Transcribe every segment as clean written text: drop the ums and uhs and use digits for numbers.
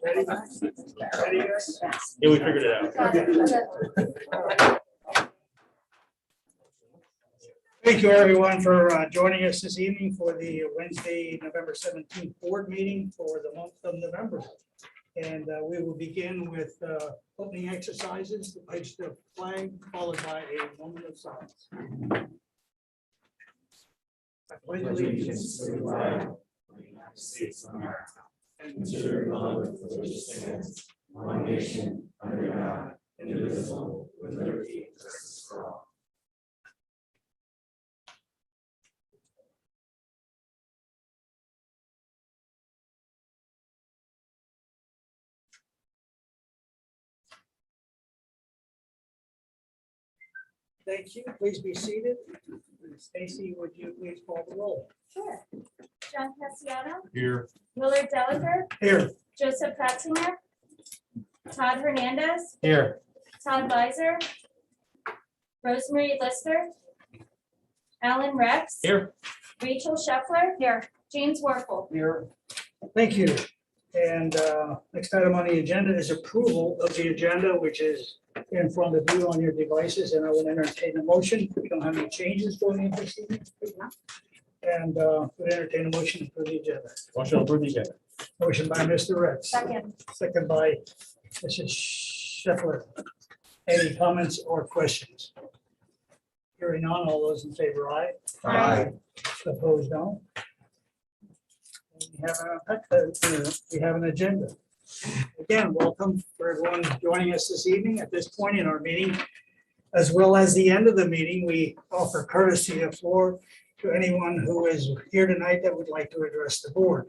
Ready? Guys? Yeah, we figured it out. Thank you, everyone, for joining us this evening for the Wednesday, November 17th board meeting for the month of November. And we will begin with opening exercises, the pledge the flag, followed by a moment of silence. I pledge allegiance to the flag of the United States of America and to the republic for which it stands, one nation, under God, indivisible, with liberty and justice for all. Thank you. Please be seated. Stacy, would you please call the roll? Sure. John Cassiano, Here. Willard Delaker, Here. Joseph Ratzinger, Todd Hernandez, Here. Todd Weiser, Rosemary Lister, Alan Rex, Here. Rachel Scheffler, here, James Warfel. Here. Thank you. And next item on the agenda is approval of the agenda, which is in front of you on your devices, and I will entertain a motion. We don't have any changes going in this evening. And would entertain a motion for the agenda. Motion to approve the agenda. Motion by Mr. Rex. Second. Second by Mrs. Scheffler. Any comments or questions? Hearing none, all those in favor, aye. Aye. Opposed, no. We have an agenda. Again, welcome for everyone joining us this evening. At this point in our meeting, as well as the end of the meeting, we offer courtesy of floor to anyone who is here tonight that would like to address the board.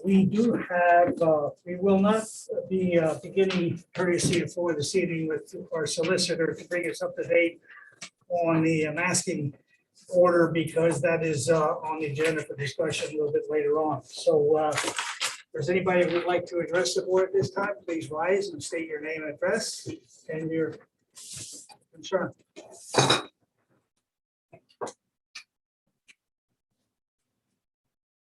We do have, we will not be beginning courtesy of floor this evening with our solicitor to bring us up to date on the masking order, because that is on the agenda for discussion a little bit later on. So if there's anybody who would like to address the board at this time, please rise and state your name and address and your concern.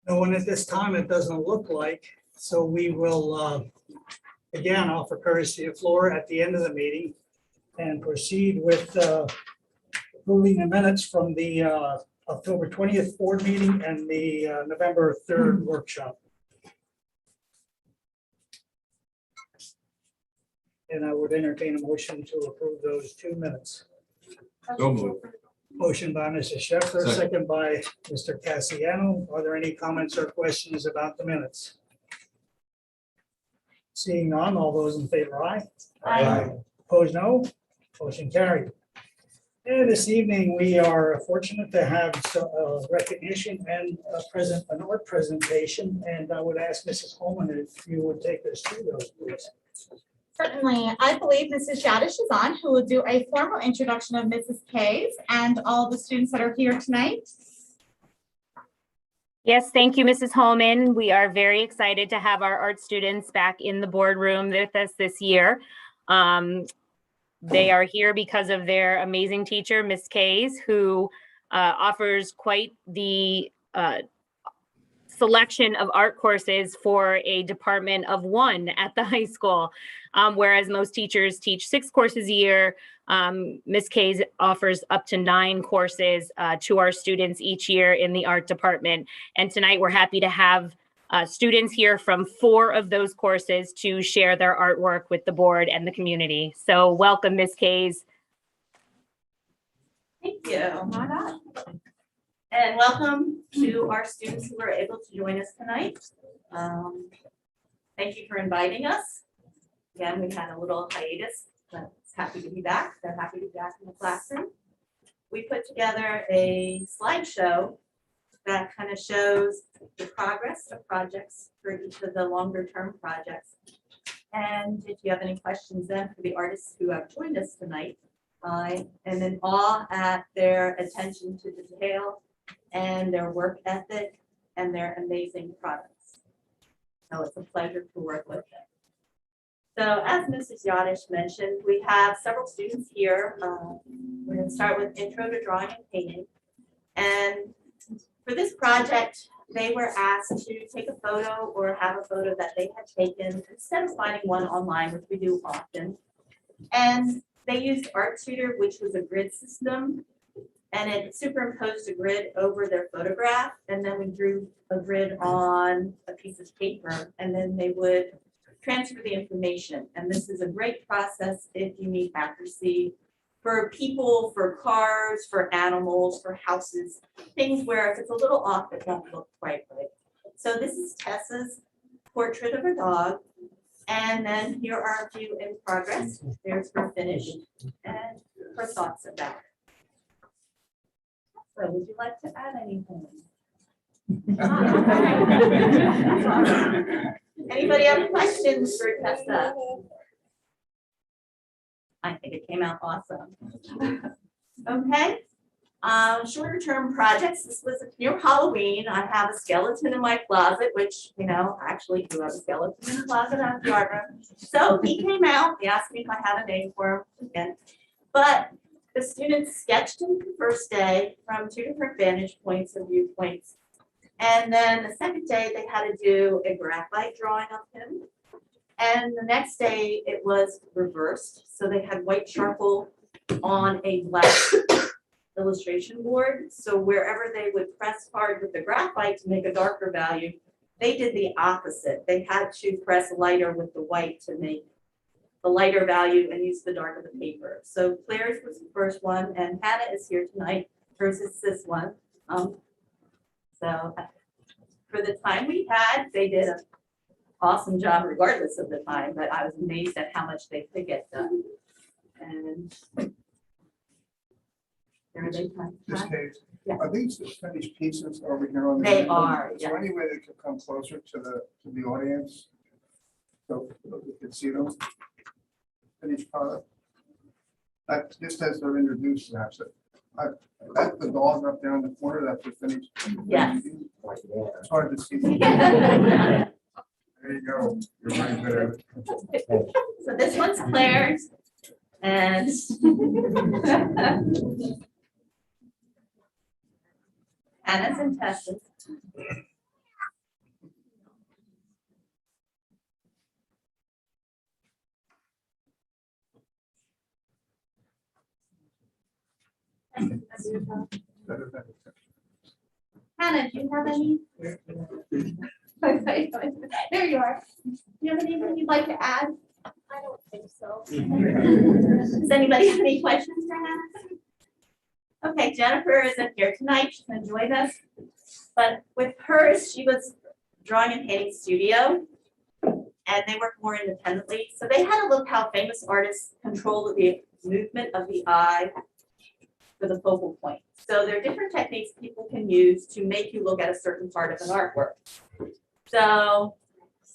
No one at this time, it doesn't look like, so we will again offer courtesy of floor at the end of the meeting and proceed with approving the minutes from the October 20th board meeting and the November 3rd workshop. And I would entertain a motion to approve those 2 minutes. So moved. Motion by Mrs. Scheffler, Second. second by Mr. Cassiano. Are there any comments or questions about the minutes? Seeing none, all those in favor, aye. Aye. Opposed, no. Motion carried. And this evening, we are fortunate to have recognition and an art presentation. And I would ask Mrs. Holman if you would take us through those, please. Certainly. I believe Mrs. Shadish is on, who will do a formal introduction of Mrs. K's and all the students that are here tonight. Yes, thank you, Mrs. Holman. We are very excited to have our art students back in the boardroom with us this year. They are here because of their amazing teacher, Miss Kays, who offers quite the selection of art courses for a department of 1 at the high school. Whereas most teachers teach 6 courses a year, Miss Kays offers up to 9 courses to our students each year in the art department. And tonight we're happy to have students here from 4 of those courses to share their artwork with the board and the community. So welcome, Miss Kays. Thank you. Why not? And welcome to our students who were able to join us tonight. Thank you for inviting us. Again, we had a little hiatus, but it's happy to be back. They're happy to be back in the classroom. We put together a slideshow that kind of shows the progress of projects for each of the longer term projects. And if you have any questions then for the artists who have joined us tonight, I am in awe at their attention to detail and their work ethic and their amazing products. So it's a pleasure to work with them. So as Mrs. Yadish mentioned, we have several students here. We're going to start with Intro to Drawing and Painting. And for this project, they were asked to take a photo or have a photo that they had taken instead of finding one online, which we do often. And they used Art Tutor, which was a grid system, and it superimposed a grid over their photograph, and then we drew a grid on a piece of paper, and then they would transfer the information. And this is a great process if you need accuracy for people, for cars, for animals, for houses, things where if it's a little off, it won't look quite right. So this is Tessa's portrait of her dog. And then here are a few in progress. There's her finished and her thoughts about it. So would you like to add anything? Anybody have questions for Tessa? I think it came out awesome. Okay. Shorter term projects. This was near Halloween. I have a skeleton in my closet, which, you know, I actually do have a skeleton in the closet out of the art room. So he came out, he asked me if I had a name for him again. But the students sketched him the first day from 2 different vantage points and viewpoints. And then the second day they had to do a graphite drawing of him. And the next day it was reversed. So they had white charcoal on a black illustration board. So wherever they would press hard with the graphite to make a darker value, they did the opposite. They had to press lighter with the white to make the lighter value and use the dark of the paper. So Claire's was the first one, and Hannah is here tonight. Hers is this one. So for the time we had, they did an awesome job regardless of the time, but I was amazed at how much they could get done. And there they come. This case, Yeah. are these the finished pieces over here on the? They end? are, Is there any way they could come closer to the audience? So we can see them? Finished product? That, just as they're introduced, that's it. That's the dog up there in the corner, that's the finished. Yes. It's hard to see. There you go. You're right there. So this one's Claire's. And Hannah's and Tessa's. Hannah, do you have any? Okay, there you are. Do you have anything you'd like to add? I don't think so. Does anybody have any questions for Hannah? Okay, Jennifer isn't here tonight. She's going to join us. But with hers, she was drawing and painting studio, and they work more independently. So they had to look how famous artists control the movement of the eye for the focal point. So there are different techniques people can use to make you look at a certain part of an artwork. So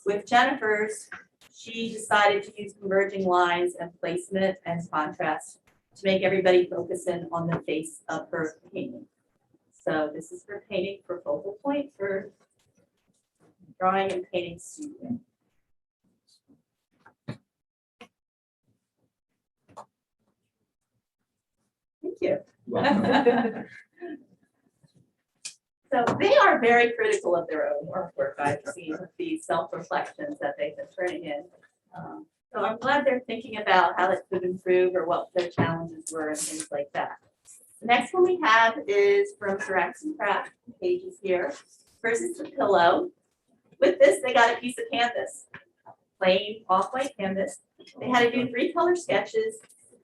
with Jennifer's, she decided to use converging lines and placement and contrast to make everybody focus in on the face of her painting. So this is her painting for focal point for drawing and painting studio. Thank you. So they are very critical of their own artwork. I've seen these self-reflections that they've been turning in. So I'm glad they're thinking about how it could improve or what their challenges were and things like that. The next one we have is from Ceramics and Craft, pages here. First is the pillow. With this, they got a piece of canvas, plain off-white canvas. They had to do 3 color sketches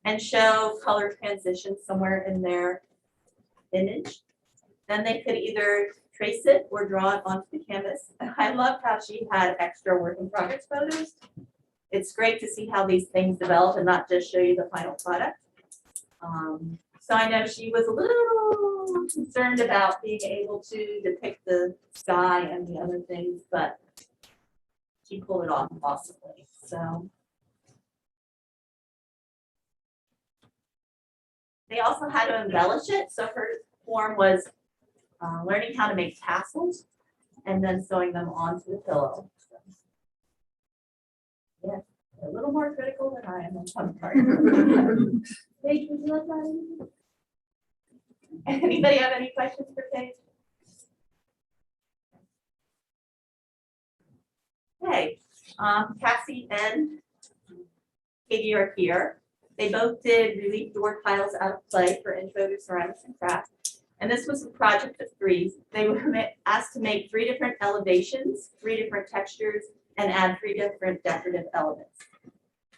and show color transitions somewhere in their image. Then they could either trace it or draw it onto the canvas. And I love how she had extra work in progress photos. It's great to see how these things develop and not just show you the final product. So I know she was a little concerned about being able to depict the sky and the other things, but she pulled it off awesomely. So they also had to embellish it. So her form was learning how to make tassels and then sewing them onto the pillow. So, yeah, a little more critical than I am on some part. Paige, would you like that? Anybody have any questions for Paige? Okay, Cassie and Katie are here. They both did relief door tiles out of clay for intro to ceramics and craft. And this was a project of 3. They were asked to make 3 different elevations, 3 different textures, and add 3 different decorative elements.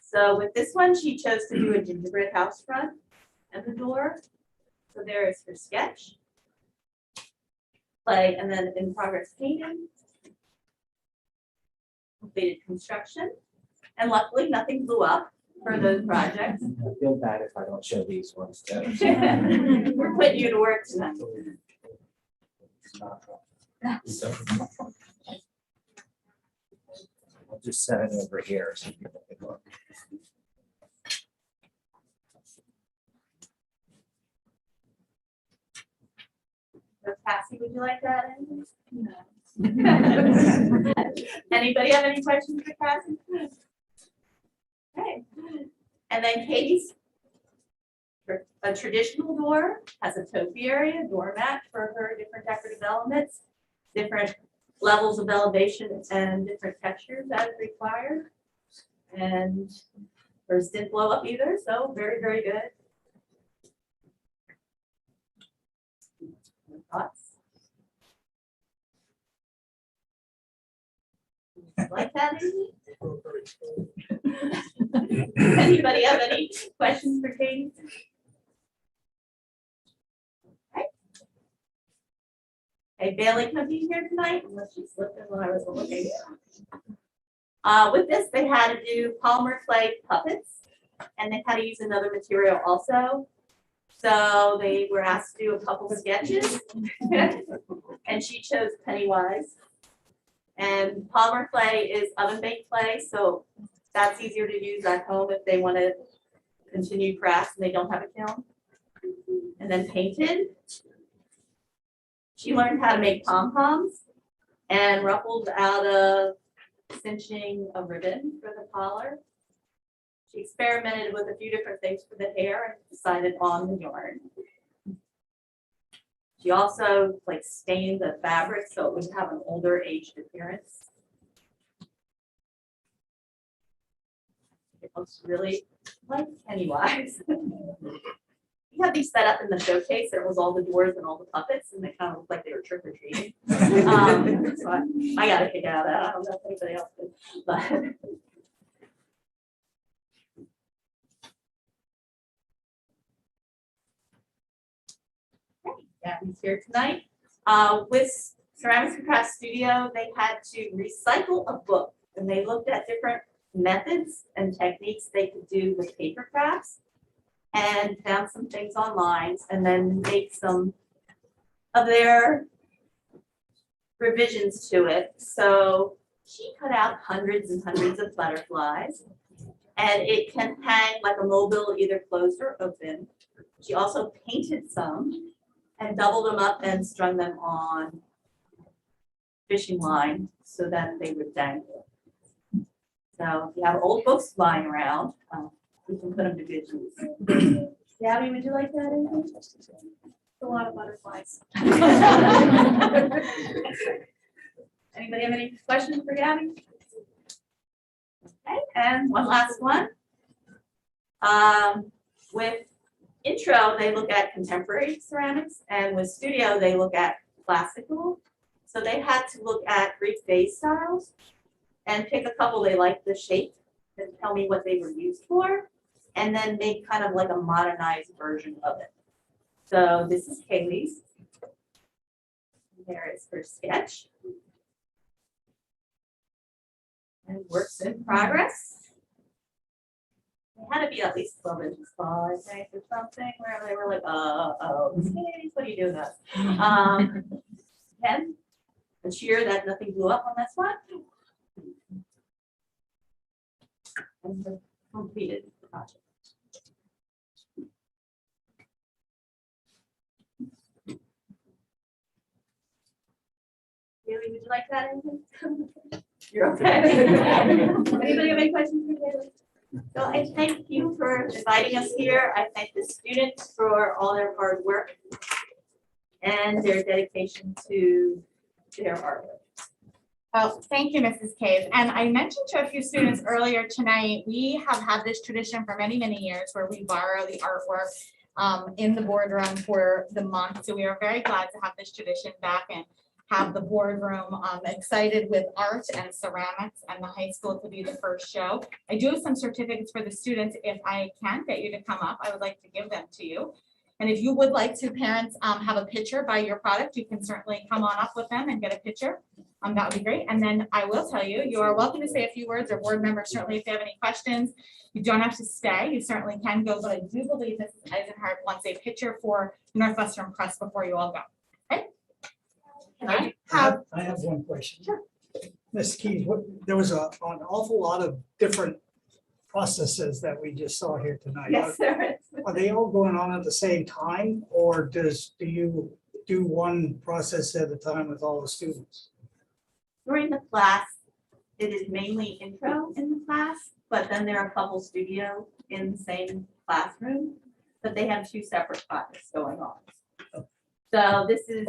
So with this one, she chose to do a gingerbread house front and the door. So there is her sketch. Play, and then in progress painting. Completed construction. And luckily, nothing blew up for those projects. I feel bad if I don't show these ones. We're putting you to work tonight. I'll just set it over here so people can look. So Cassie, would you like that? No. Anybody have any questions for Cassie? Okay. And then Katie's a traditional door, has a topiary, a doormat for her different decorative elements, different levels of elevation and different textures as required. And hers didn't blow up either, so very, very good. Thoughts? Like that, Amy? Anybody have any questions for Katie? Okay. Hey, Bailey couldn't be here tonight unless she slipped in when I was looking. With this, they had to do polymer clay puppets, and they had to use another material also. So they were asked to do a couple sketches, and she chose Pennywise. And polymer clay is oven-baked clay, so that's easier to use at home if they want to continue crafts and they don't have a kiln. And then painted. She learned how to make pom-poms and ruffled out of cinching a ribbon for the collar. She experimented with a few different things for the hair and decided on the yarn. She also stained the fabric so it would have an older aged appearance. It looks really like Pennywise. We had these set up in the showcase. There was all the doors and all the puppets, and they kind of looked like they were trick or treating. So I got a kick out of that. I don't know if anybody else did, but. Yeah, he's here tonight. With Ceramics and Crafts Studio, they had to recycle a book, and they looked at different methods and techniques they could do with paper crafts and found some things online, and then make some of their revisions to it. So she cut out hundreds and hundreds of butterflies, and it can hang like a mobile, either closed or open. She also painted some and doubled them up and strung them on fishing line so that they would dangle. So if you have old books lying around, we can put them to good use. Gabby, would you like that? Anything? A lot of butterflies. Anybody have any questions for Gabby? Okay, and one last one. With intro, they look at contemporary ceramics, and with studio, they look at classical. So they had to look at Greek vase styles and pick a couple they liked the shape and tell me what they were used for, and then make kind of like a modernized version of it. So this is Kaylee's. There is her sketch. And works in progress. They had to be at least 12 inches tall, I think, or something, where they were like, what are you doing this? Again, ensure that nothing blew up on this one. And the completed project. Haley, would you like that? You're okay. Anybody have any questions for Haley? So I thank you for inviting us here. I thank the students for all their hard work and their dedication to their artwork. Oh, thank you, Mrs. Cave. And I mentioned to a few students earlier tonight, we have had this tradition for many, many years where we borrow the artwork in the boardroom for the month. So we are very glad to have this tradition back and have the boardroom excited with art and ceramics and the high school to be the first show. I do have some certificates for the students. If I can get you to come up, I would like to give them to you. And if you would like to, parents, have a picture by your product, you can certainly come on up with them and get a picture. That would be great. And then I will tell you, you are welcome to say a few words, or board members, certainly if they have any questions. You don't have to stay. You certainly can go, but I do believe Mrs. Eisenhardt wants a picture for Northwestern Press before you all go. Okay? Can I have, I have one question. Sure. Ms. Keys, there was an awful lot of different processes that we just saw here tonight. Yes, there is. Are they all going on at the same time, or do you do one process at a time with all the students? During the class, it is mainly intro in the class, but then there are a couple studios in the same classroom, but they have two separate projects going on. So this is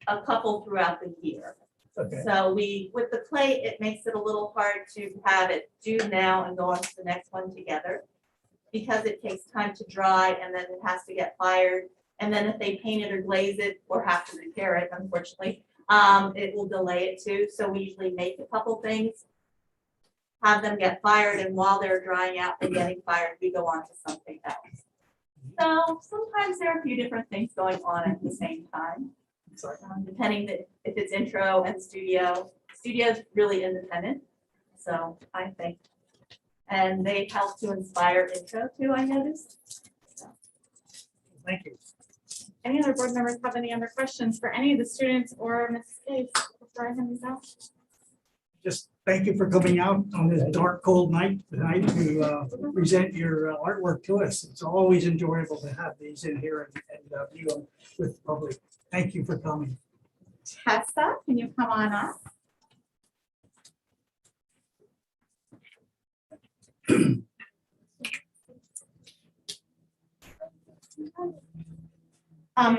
a couple throughout the year. Okay, So with the plate, it makes it a little hard to have it due now and go on to the next one together, because it takes time to dry and then it has to get fired. And then if they paint it or glaze it or have to repair it, unfortunately, it will delay it too. So we usually make a couple things, have them get fired, and while they're drying out and getting fired, we go on to something else. So sometimes there are a few different things going on at the same time. sorry. Depending if it's intro and studio. Studio's really independent, so I think. And they help to inspire intro too, I noticed. Thank you. any other board members have any other questions for any of the students or Mrs. Case before I hand these out? Just thank you for coming out on this dark, cold night tonight to present your artwork to us. It's always enjoyable to have these in here and view them with the public. Thank you for coming. Tessa, can you come on up?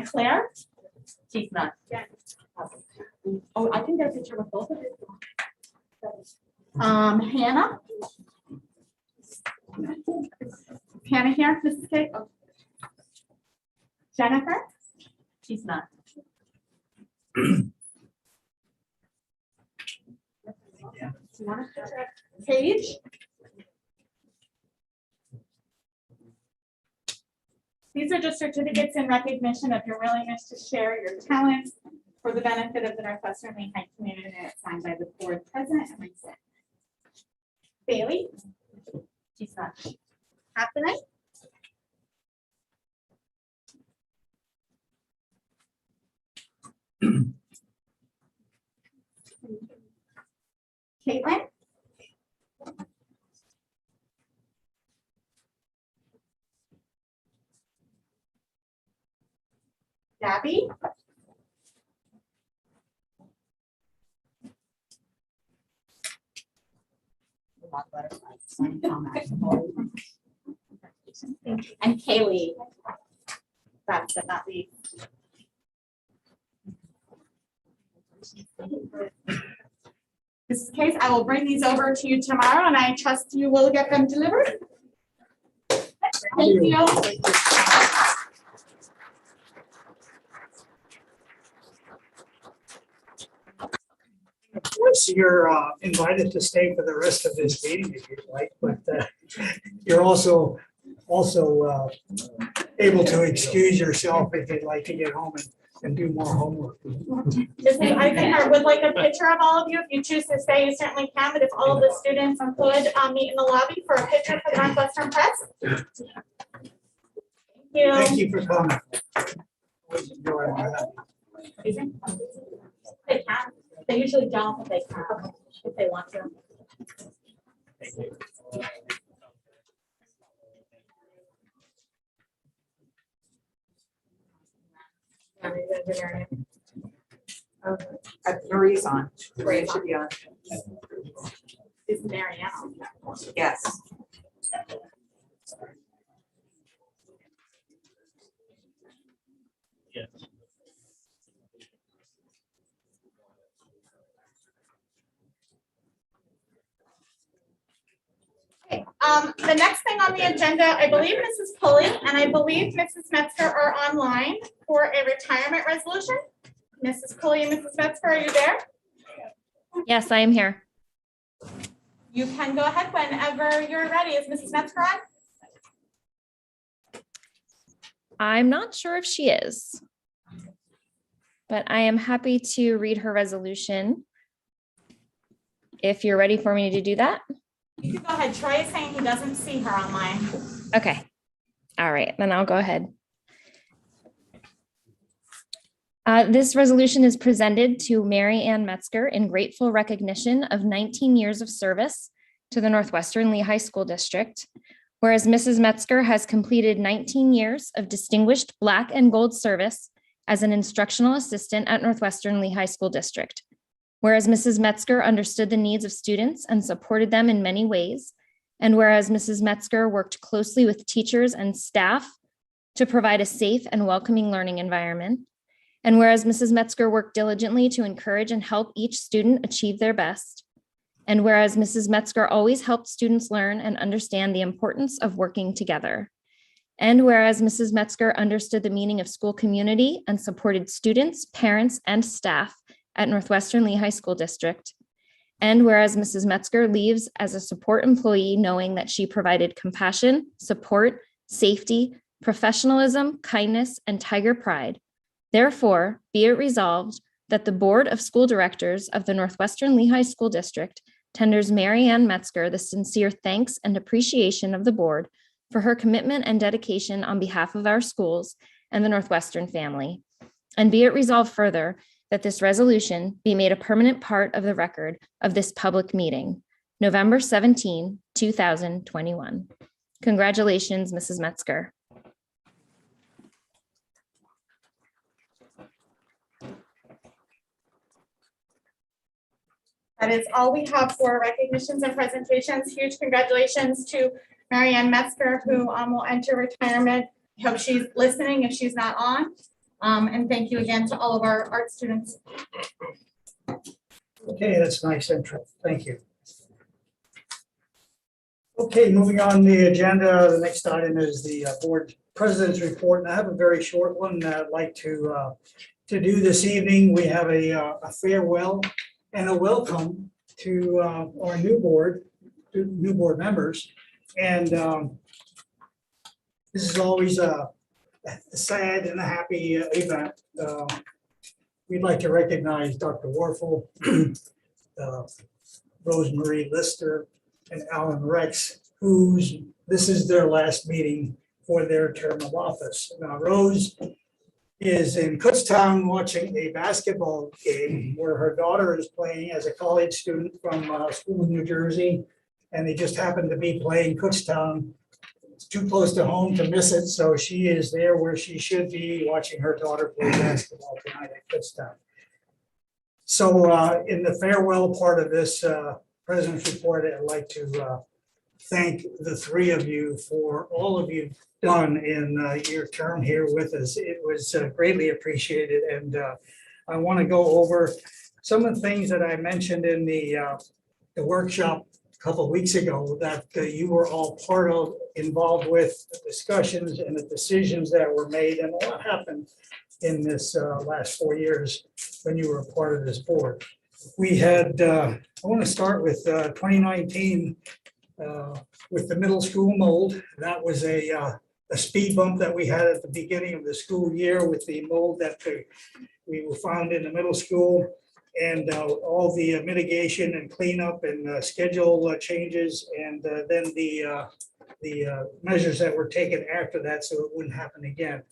Claire? She's not. Oh, I can get a picture with both of you. Hannah? Hannah here, Mrs. K? Oh. Jennifer? She's not. Paige? These are just certificates in recognition of your willingness to share your talents for the benefit of the Northwestern Maine High community, and it's signed by the board president and myself. Bailey? She's not. Happenite? Caitlin? Gabby? And Kaylee. That's but not least. This case, I will bring these over to you tomorrow, and I trust you will get them delivered. Thank you. Of course, you're invited to stay for the rest of this meeting if you'd like, but you're also able to excuse yourself if you'd like to get home and do more homework. I think I would like a picture of all of you. If you choose to stay, you certainly can, but if all of the students could meet in the lobby for a picture for the Northwestern Press. Thank you. Thank you for coming. Always enjoy it. They can. They usually don't, but they can if they want to. Marie's on. Maria should be on. Is Marianne on? Yes. The next thing on the agenda, I believe Mrs. Pulley and I believe Mrs. Metzger are online for a retirement resolution. Mrs. Pulley and Mrs. Metzger, are you there? Yes, I am here. You can go ahead whenever you're ready. Is Mrs. Metzger on? I'm not sure if she is, but I am happy to read her resolution. If you're ready for me to do that. You can go ahead. Troy is saying he doesn't see her online. Okay. All right, then I'll go ahead. This resolution is presented to Mary Ann Metzger in grateful recognition of 19 years of service to the Northwestern Lehigh School District. Whereas Mrs. Metzger has completed 19 years of distinguished Black and Gold service as an instructional assistant at Northwestern Lehigh School District. Whereas Mrs. Metzger understood the needs of students and supported them in many ways. And whereas Mrs. Metzger worked closely with teachers and staff to provide a safe and welcoming learning environment. And whereas Mrs. Metzger worked diligently to encourage and help each student achieve their best. And whereas Mrs. Metzger always helped students learn and understand the importance of working together. And whereas Mrs. Metzger understood the meaning of school community and supported students, parents, and staff at Northwestern Lehigh School District. And whereas Mrs. Metzger leaves as a support employee knowing that she provided compassion, support, safety, professionalism, kindness, and tiger pride. Therefore, be it resolved that the Board of School Directors of the Northwestern Lehigh School District tenders Mary Ann Metzger the sincere thanks and appreciation of the board for her commitment and dedication on behalf of our schools and the Northwestern family. And be it resolved further that this resolution be made a permanent part of the record of this public meeting, November 17, 2021. Congratulations, Mrs. Metzger. That is all we have for recognitions and presentations. Huge congratulations to Mary Ann Metzger, who will enter retirement. I hope she's listening if she's not on. And thank you again to all of our art students. Okay, that's a nice intro. Thank you. Okay, moving on the agenda, the next item is the board president's report. And I have a very short one that I'd like to do this evening. We have a farewell and a welcome to our new board members. And this is always a sad and a happy event. We'd like to recognize Dr. Warfel, Rosemarie Lister, and Alan Rex, this is their last meeting for their term of office. Now, Rose is in Kutztown watching a basketball game where her daughter is playing as a college student from school in New Jersey, and they just happened to be playing Kutztown. It's too close to home to miss it, so she is there where she should be watching her daughter play basketball tonight at Kutztown. So in the farewell part of this President's report, I'd like to thank the three of you for all of you've done in your term here with us. It was greatly appreciated, and I want to go over some of the things that I mentioned in the workshop a couple of weeks ago that you were all part of, involved with the discussions and the decisions that were made, and what happened in this last 4 years when you were a part of this board. We had, I want to start with 2019 with the middle school mold. That was a speed bump that we had at the beginning of the school year with the mold that we found in the middle school, and all the mitigation and cleanup and schedule changes, and then the measures that were taken after that so it wouldn't happen again.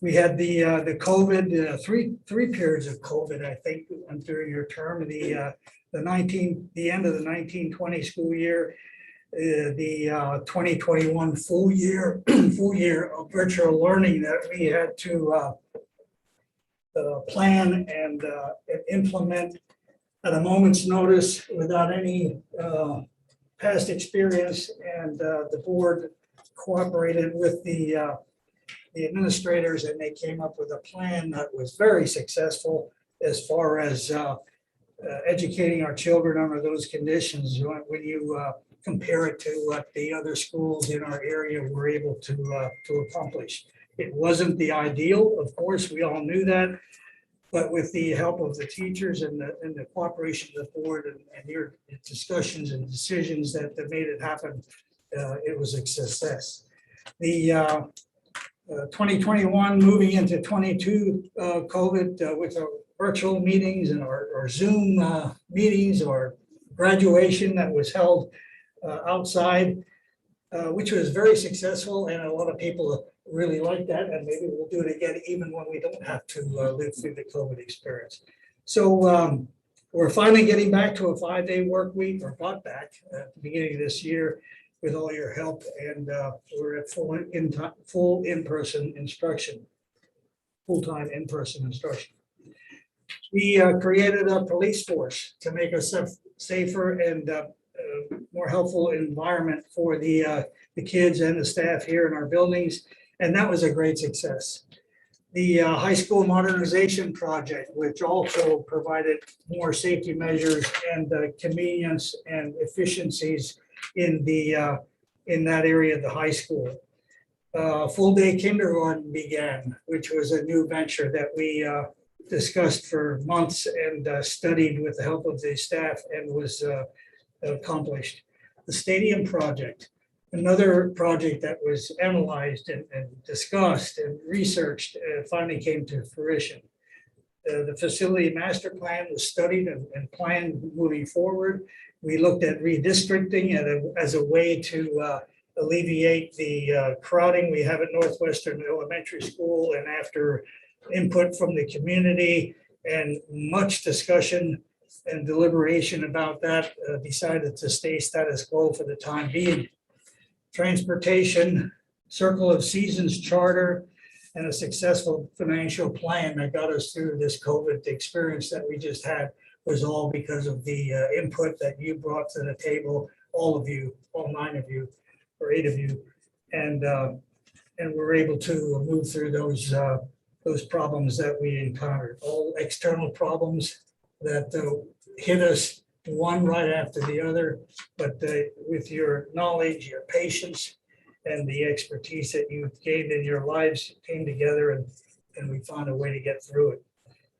We had the COVID, three periods of COVID, I think, during your term, the end of the 1920 school year, the 2021 full year of virtual learning that we had to plan and implement at a moment's notice without any past experience, and the board cooperated with the administrators, and they came up with a plan that was very successful as far as educating our children under those conditions. When you compare it to what the other schools in our area were able to accomplish. It wasn't the ideal, of course, we all knew that, but with the help of the teachers and the cooperation of the board and your discussions and decisions that made it happen, it was a success. The 2021 moving into 22 COVID with our virtual meetings and our Zoom meetings or graduation that was held outside, which was very successful, and a lot of people really like that, and maybe we'll do it again even when we don't have to live through the COVID experience. So we're finally getting back to a 5-day work week, or got back at the beginning of this year with all your help, and we're at full in-person instruction, full-time in-person instruction. We created a police force to make us safer and more helpful environment for the kids and the staff here in our buildings, and that was a great success. The high school modernization project, which also provided more safety measures and convenience and efficiencies in that area of the high school. Full day kindergarten began, which was a new venture that we discussed for months and studied with the help of the staff and was accomplished. The stadium project, another project that was analyzed and discussed and researched, finally came to fruition. The facility master plan was studied and planned moving forward. We looked at redistricting as a way to alleviate the crowding we have at Northwestern Elementary School, and after input from the community and much discussion and deliberation about that, decided to stay status quo for the time being. Transportation, Circle of Seasons charter, and a successful financial plan that got us through this COVID experience that we just had was all because of the input that you brought to the table, all of you, all 9 of you, or 8 of you, and we're able to move through those problems that we encountered, all external problems that hit us one right after the other, but with your knowledge, your patience, and the expertise that you've gained in your lives came together, and we found a way to get through it.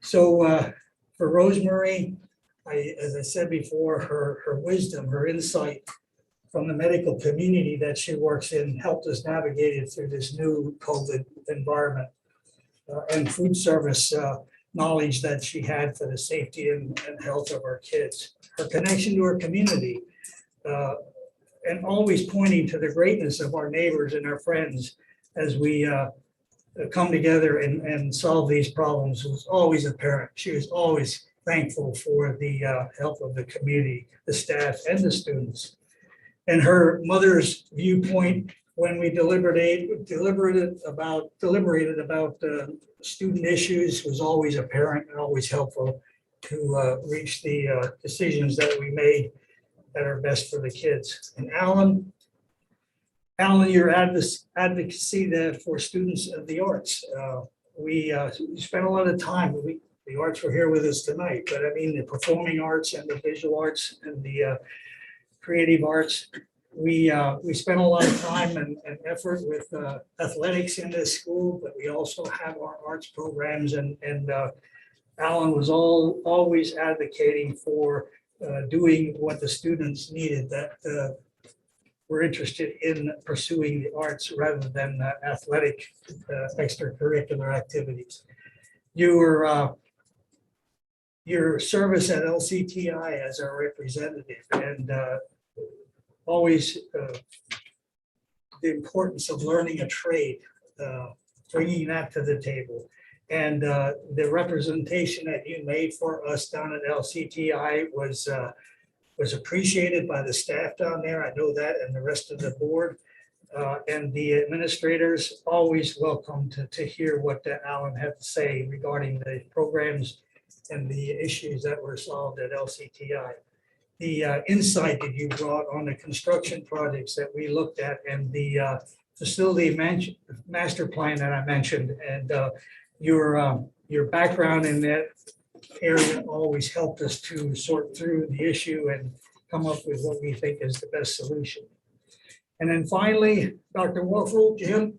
So for Rosemary, as I said before, her wisdom, her insight from the medical community that she works in helped us navigate it through this new COVID environment, and food service knowledge that she had for the safety and health of our kids. Her connection to her community, and always pointing to the greatness of our neighbors and our friends as we come together and solve these problems was always apparent. She was always thankful for the help of the community, the staff, and the students. And her mother's viewpoint when we deliberated about student issues was always apparent and always helpful to reach the decisions that we made that are best for the kids. And Alan, your advocacy there for students of the arts. We spent a lot of time, the arts were here with us tonight, but I mean the performing arts and the visual arts and the creative arts. We spent a lot of time and effort with athletics in this school, but we also have our arts programs, and Alan was always advocating for doing what the students needed, that were interested in pursuing the arts rather than athletic extracurricular activities. Your service at LCTI as our representative, and always the importance of learning a trade, bringing that to the table. And the representation that you made for us down at LCTI was appreciated by the staff down there. I know that, and the rest of the board. And the administrators always welcome to hear what Alan had to say regarding the programs and the issues that were solved at LCTI. The insight that you brought on the construction projects that we looked at, and the facility master plan that I mentioned, and your background in that area always helped us to sort through the issue and come up with what we think is the best solution. And then finally, Dr. Warfel, Jim,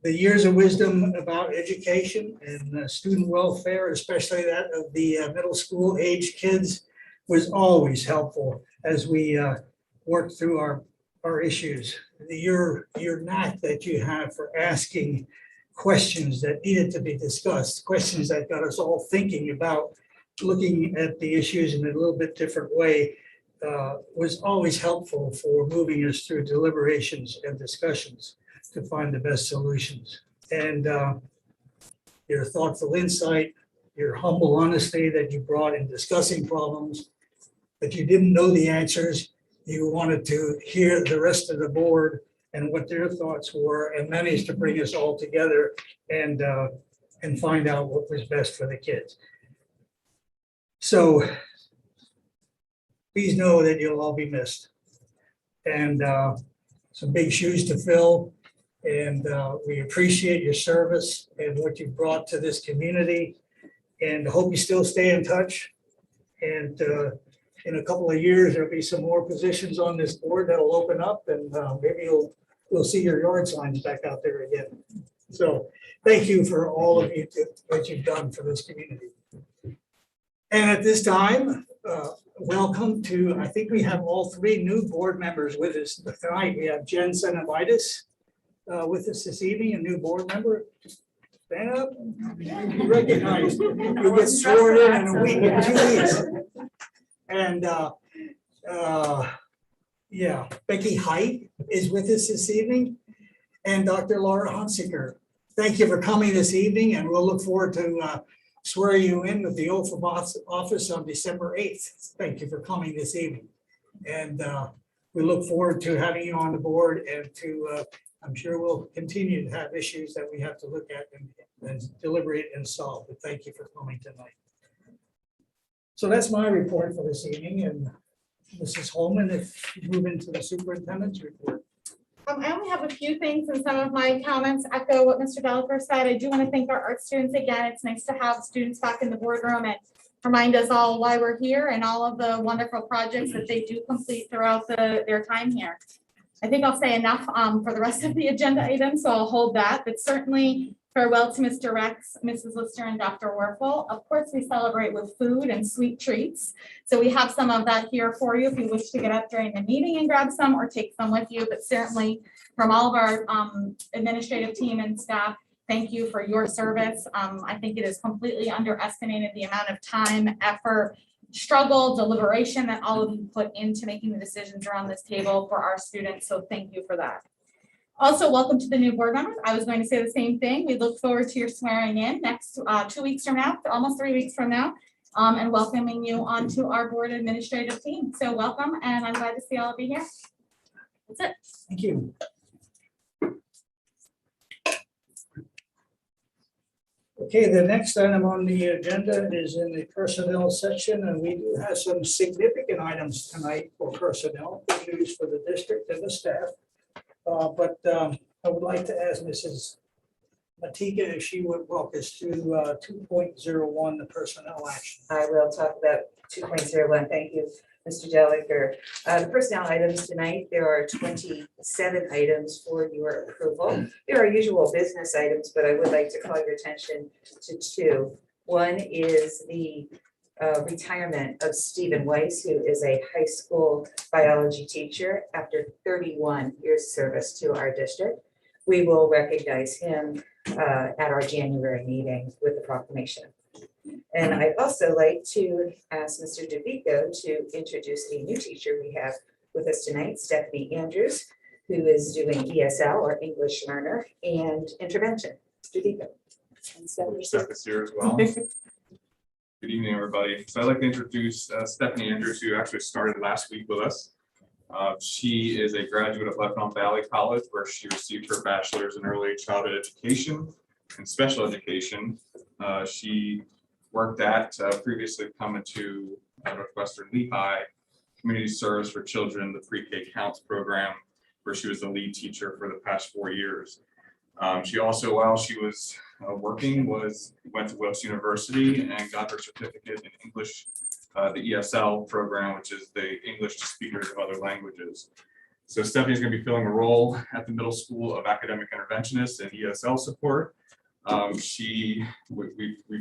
the years of wisdom about education and student welfare, especially that of the middle school age kids, was always helpful as we worked through our issues. Your knack that you have for asking questions that needed to be discussed, questions that got us all thinking about looking at the issues in a little bit different way, was always helpful for moving us through deliberations and discussions to find the best solutions. And your thoughtful insight, your humble honesty that you brought in discussing problems, that you didn't know the answers, you wanted to hear the rest of the board and what their thoughts were, and managed to bring us all together and find out what was best for the kids. So please know that you'll all be missed. And some big shoes to fill. And we appreciate your service and what you brought to this community. And hope you still stay in touch. And in a couple of years, there'll be some more positions on this board that'll open up, and maybe we'll see your yard signs back out there again. So thank you for all of you what you've done for this community. And at this time, welcome to, I think we have all three new board members with us tonight. We have Jen Senovitis with us this evening, a new board member. Stand up. You recognize, you get sworn in a week and 2 weeks. And yeah, Becky Height is with us this evening, and Dr. Laura Hunsiker. Thank you for coming this evening, and we'll look forward to swearing you in with the oath of office on December 8th. Thank you for coming this evening. And we look forward to having you on the board, and to, I'm sure we'll continue to have issues that we have to look at and deliberate and solve. But thank you for coming tonight. So that's my report for this evening, and Mrs. Holman, if you move into the superintendent's report. I only have a few things, and some of my comments echo what Mr. Delacour said. I do want to thank our art students again. It's nice to have students back in the boardroom and remind us all why we're here and all of the wonderful projects that they do complete throughout their time here. I think I'll say enough for the rest of the agenda items, so I'll hold that. But certainly farewell to Mr. Rex, Mrs. Lister, and Dr. Werfel. Of course, we celebrate with food and sweet treats. So we have some of that here for you if you wish to get up during the meeting and grab some or take some with you. But certainly from all of our administrative team and staff, thank you for your service. I think it is completely underestimated the amount of time, effort, struggle, deliberation that all of you put into making the decisions around this table for our students. So thank you for that. Also, welcome to the new board members. I was going to say the same thing. We look forward to your swearing in next 2 weeks from now, almost 3 weeks from now, and welcoming you onto our board administrative team. So welcome, and I'm glad to see all of you here. That's it. Thank you. Okay, the next item on the agenda is in the personnel section, and we do have some significant items tonight for personnel, good news for the district and the staff. But I would like to ask Mrs. Matika if she would walk us through 2.01, the personnel action. I will talk about 2.01. Thank you, Mr. Delacour. The personnel items tonight, there are 27 items for your approval. There are usual business items, but I would like to call your attention to two. One is the retirement of Stephen Weiss, who is a high school biology teacher after 31 years service to our district. We will recognize him at our January meeting with the proclamation. And I'd also like to ask Mr. DeVico to introduce a new teacher we have with us tonight, Stephanie Andrews, who is doing ESL, or English Learner, and Intervention. Mr. DeVico. And Stephanie. Steph is here as well. Good evening, everybody. So I'd like to introduce Stephanie Andrews, who actually started last week with us. She is a graduate of Lebanon Valley College, where she received her bachelor's in early childhood education and special education. She worked at previously coming to Northwestern Lehigh Community Service for Children, the Pre-K Counts program, where she was the lead teacher for the past 4 years. She also, while she was working, went to Wilkes University and got her certificate in English the ESL program, which is the English to speakers of other languages. So Stephanie is going to be filling a role at the middle school of academic interventionist and ESL support. We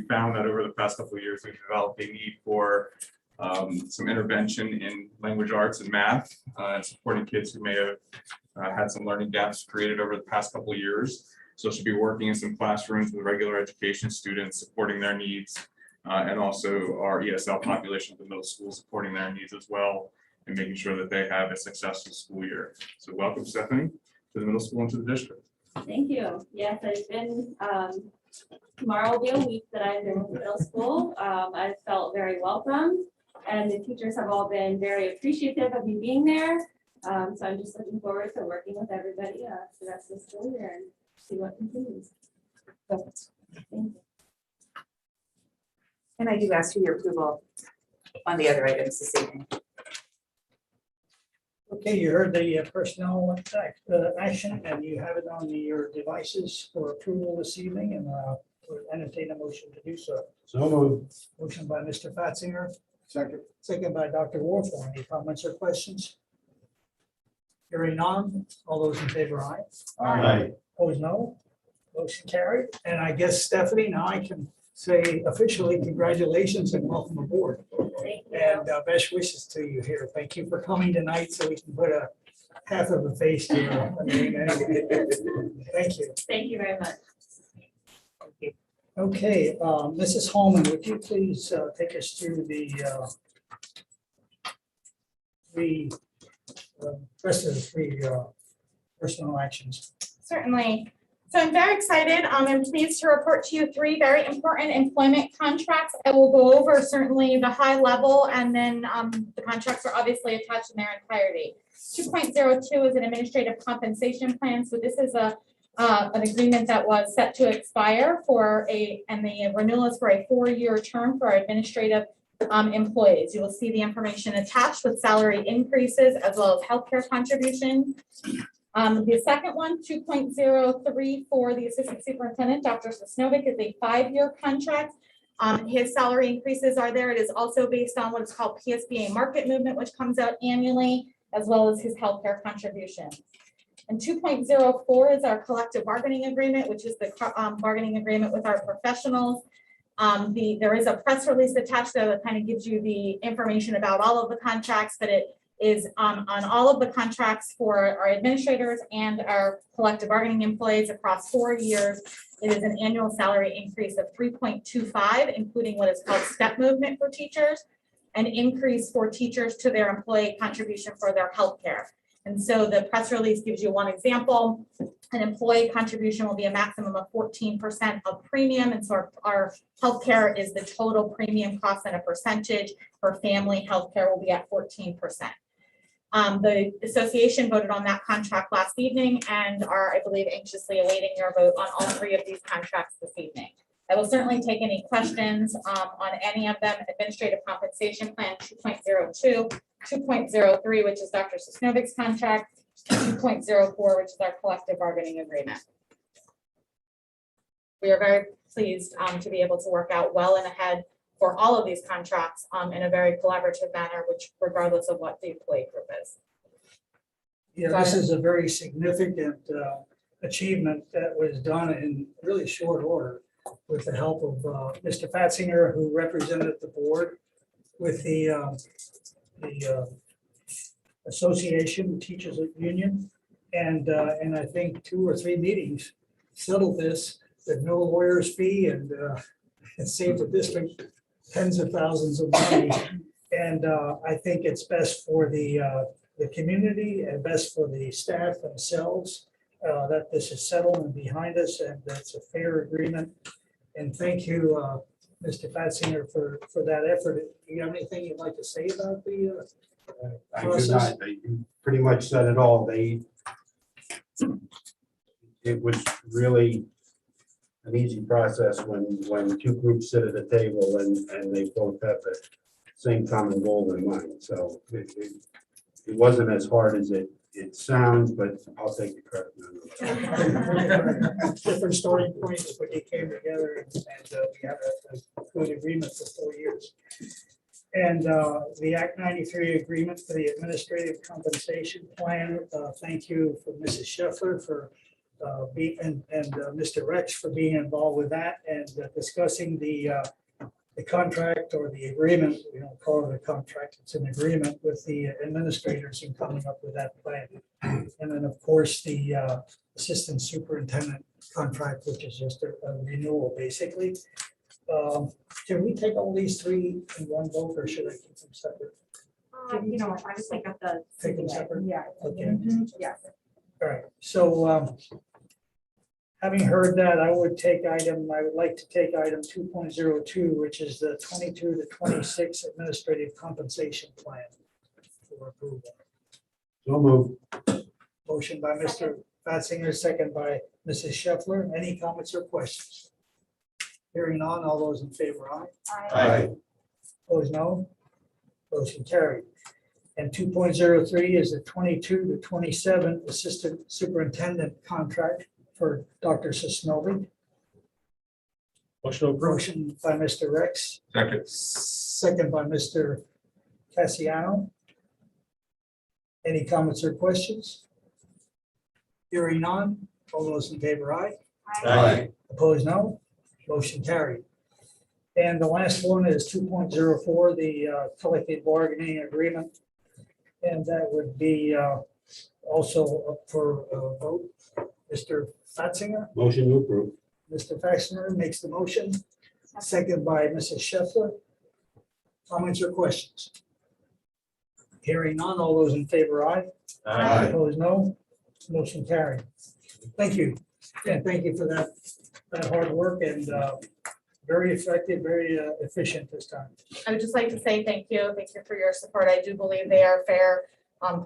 found that over the past couple of years, we've developed a need for some intervention in language arts and math, and supporting kids who may have had some learning gaps created over the past couple of years. So she'll be working in some classrooms with regular education students, supporting their needs, and also our ESL population at the middle school, supporting their needs as well, and making sure that they have a successful school year. So welcome, Stephanie, to the middle school and to the district. Thank you. Yes, I've been, tomorrow will be a week that I've been in middle school. I felt very welcome, and the teachers have all been very appreciative of me being there. So I'm just looking forward to working with everybody the rest of the school year and see what continues. Thank you. And I do ask for your approval on the other items this evening. Okay, you heard the personnel action, and you have it on your devices for approval this evening, and we'll entertain a motion to do so. So moved. Motion by Mr. Fatsinger, Second. second by Dr. Warfel. Any comments or questions? Hearing none, all those in favor, aye. Aye. Opposed, no. Motion carried. And I guess, Stephanie, now I can say officially congratulations and welcome aboard. Thank you. And best wishes to you here. Thank you for coming tonight so we can put a half of a face to your name anyway. Thank you. Thank you very much. Okay, Mrs. Holman, would you please take us through the rest of the three personal actions? Certainly. So I'm very excited. I'm pleased to report to you three very important employment contracts. I will go over certainly the high level, and then the contracts are obviously attached in their entirety. 2.02 is an administrative compensation plan. So this is an agreement that was set to expire and the renewal is for a 4-year term for our administrative employees. You will see the information attached with salary increases as well as healthcare contributions. The second one, 2.03 for the assistant superintendent, Dr. Sosnovic, is a 5-year contract. His salary increases are there. It is also based on what is called PSBA market movement, which comes out annually, as well as his healthcare contributions. And 2.04 is our collective bargaining agreement, which is the bargaining agreement with our professionals. There is a press release attached there that kind of gives you the information about all of the contracts, but it is on all of the contracts for our administrators and our collective bargaining employees across 4 years. It is an annual salary increase of 3.25, including what is called step movement for teachers, an increase for teachers to their employee contribution for their health care. And so the press release gives you one example. An employee contribution will be a maximum of 14% of premium. And so our healthcare is the total premium cost and a percentage. For family healthcare will be at 14%. The association voted on that contract last evening and are, I believe, anxiously awaiting your vote on all three of these contracts this evening. I will certainly take any questions on any of them. Administrative compensation plan 2.02, 2.03, which is Dr. Sosnovic's contract, and 2.04, which is our collective bargaining agreement. We are very pleased to be able to work out well and ahead for all of these contracts in a very collaborative manner, which regardless of what the employee group is. Yeah, this is a very significant achievement that was done in really short order with the help of Mr. Fatsinger, who represented the board, with the association, teachers union, and I think 2 or 3 meetings settled this with no lawyer's fee, and it saved the district tens of thousands of money. And I think it's best for the community and best for the staff themselves that this is settled and behind us, and that's a fair agreement. And thank you, Mr. Fatsinger, for that effort. Do you have anything you'd like to say about the I do process? not. You pretty much said it all. It was really an easy process when 2 groups sit at a table and they both have the same common goal in mind. So it wasn't as hard as it sounds, but I'll take the credit. Different starting points, but they came together and we have a good agreement for 4 years. And the Act 93 agreement for the administrative compensation plan. Thank you for Mrs. Scheffler for being, and Mr. Rex for being involved with that and discussing the contract or the agreement. We don't call it a contract, it's an agreement with the administrators in coming up with that plan. And then, of course, the assistant superintendent contract, which is just a renewal, basically. Can we take all these three in one vote, or should I keep them separate? You know, I just think of the. Take them separate? Yeah. Okay, Yes. all right, so having heard that, I would like to take item 2.02, which is the 22 to 26 administrative compensation plan for approval. So move. Motion by Mr. Fatsinger, second by Mrs. Scheffler. Any comments or questions? Hearing none, all those in favor, aye. Aye. Opposed, no. Motion carried. And 2.03 is the 22 to 27 assistant superintendent contract for Dr. Sisnovi. Motion approved. Motion by Mr. Rex, Second. second by Mr. Cassiano. Any comments or questions? Hearing none, all those in favor, aye. Aye. Opposed, no. Motion carried. And the last one is 2.04, the collective bargaining agreement. And that would be also up for a vote. Mr. Fatsinger, Motion to approve. Mr. Fatsinger makes the motion, second by Mrs. Scheffler. Comments or questions? Hearing none, all those in favor, aye. Aye. Opposed, no. Motion carried. Thank you. And thank you for that hard work and very effective, very efficient this time. I would just like to say thank you for your support. I do believe they are fair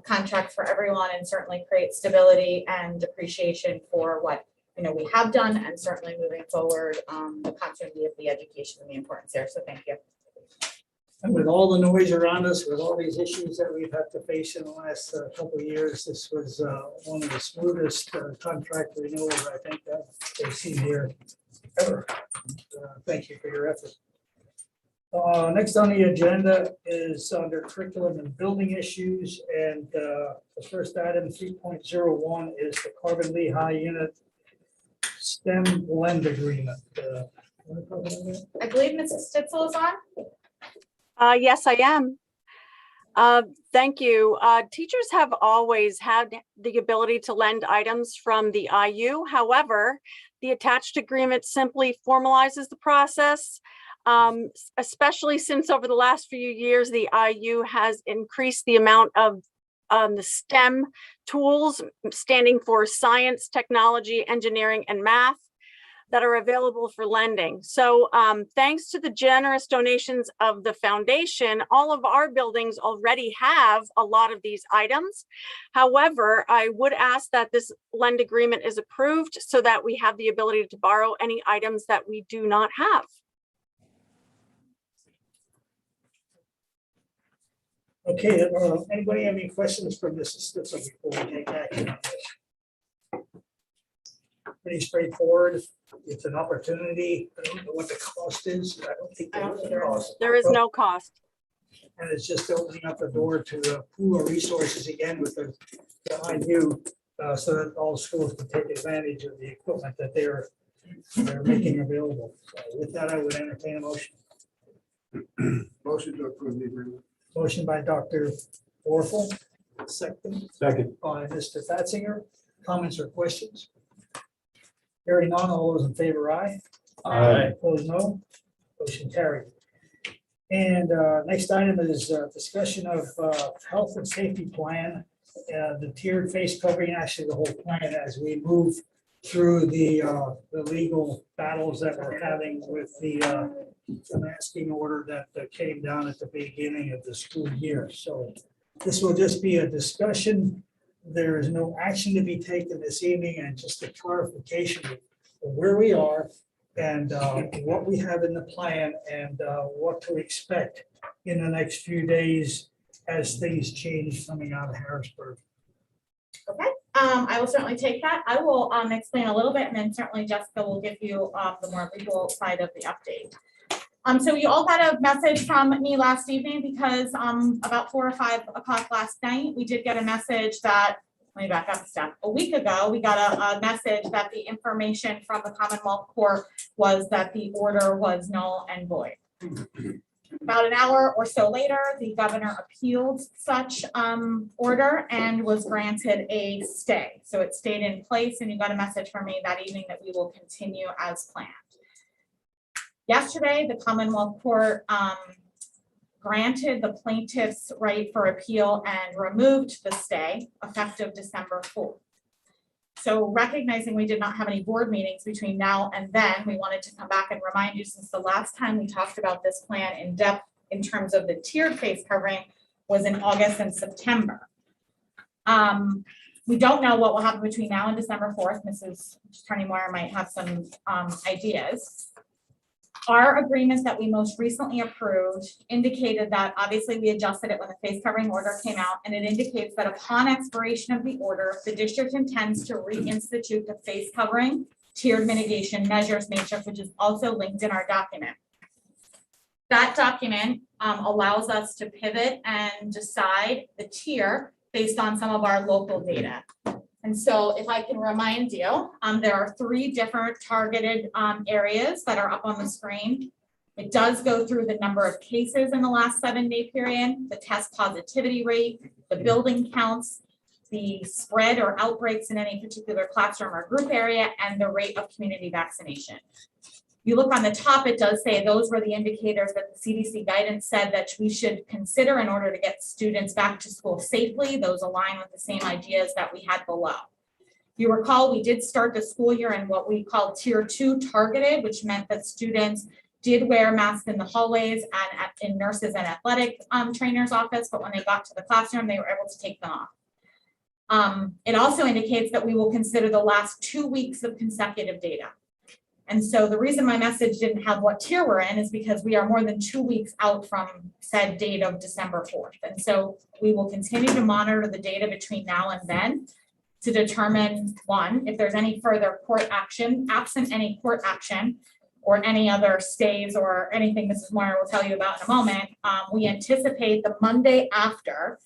contracts for everyone and certainly create stability and appreciation for what, you know, we have done and certainly moving forward, the continuity of the education and the importance there. So thank you. And with all the noise around us, with all these issues that we've had to face in the last couple of years, this was one of the smoothest contract renewals I think that they've seen here ever. Thank you for your effort. Next on the agenda is under curriculum and building issues, and the first item, 3.01, is the Carbon Lehigh Unit STEM blend agreement. Wanna talk about that? I believe Mrs. Stitzel is on. Yes, I am. Thank you. Teachers have always had the ability to lend items from the IU. However, the attached agreement simply formalizes the process, especially since over the last few years, the IU has increased the amount of the STEM tools, standing for science, technology, engineering, and math, that are available for lending. So thanks to the generous donations of the foundation, all of our buildings already have a lot of these items. However, I would ask that this lend agreement is approved so that we have the ability to borrow any items that we do not have. Okay, anybody have any questions for Mrs. Stitzel before we take action on this? Pretty straightforward. It's an opportunity. I don't know what the cost is. I don't think there is a cost. There is no cost. And it's just opening up the door to a pool of resources again with the IU, so that all schools can take advantage of the equipment that they're making available. So with that, I would entertain a motion. Motion to approve the agreement. Motion by Dr. Orfel, second Second. by Mr. Fatsinger. Comments or questions? Hearing none, all those in favor, aye. Aye. Opposed, no. Motion carried. And next item is discussion of health and safety plan, the tiered face covering, actually the whole plan as we move through the legal battles that we're having with the masking order that came down at the beginning of the school year. So this will just be a discussion. There is no action to be taken this evening, and just a clarification of where we are and what we have in the plan and what to expect in the next few days as things change coming out of Harrisburg. Okay, I will certainly take that. I will explain a little bit, and then certainly Jessica will give you the more legal side of the update. So you all got a message from me last evening because about 4 or 5 o'clock last night, we did get a message that, let me back up a step. A week ago, we got a message that the information from the Commonwealth Court was that the order was null and void. About an hour or so later, the governor appealed such order and was granted a stay. So it stayed in place, and you got a message from me that evening that we will continue as planned. Yesterday, the Commonwealth Court granted the plaintiff's right for appeal and removed the stay effective December 4th. So recognizing we did not have any board meetings between now and then, we wanted to come back and remind you, since the last time we talked about this plan in depth in terms of the tiered face covering was in August and September. We don't know what will happen between now and December 4th. Mrs. Attorney Moyer might have some ideas. Our agreement that we most recently approved indicated that obviously we adjusted it when the face covering order came out, and it indicates that upon expiration of the order, the district intends to reinstitute the face covering tiered mitigation measures matrix, which is also linked in our document. That document allows us to pivot and decide the tier based on some of our local data. And so if I can remind you, there are 3 different targeted areas that are up on the screen. It does go through the number of cases in the last 7-day period, the test positivity rate, the building counts, the spread or outbreaks in any particular classroom or group area, and the rate of community vaccination. You look on the top, it does say those were the indicators that the CDC guidance said that we should consider in order to get students back to school safely. Those align with the same ideas that we had below. You recall, we did start the school year in what we call tier 2 targeted, which meant that students did wear masks in the hallways and in nurses and athletic trainers' office, but when they got to the classroom, they were able to take them off. It also indicates that we will consider the last 2 weeks of consecutive data. And so the reason my message didn't have what tier we're in is because we are more than 2 weeks out from said date of December 4th. And so we will continue to monitor the data between now and then to determine, 1, if there's any further court action, absent any court action or any other stays or anything Mrs. Moyer will tell you about in a moment. We anticipate the Monday after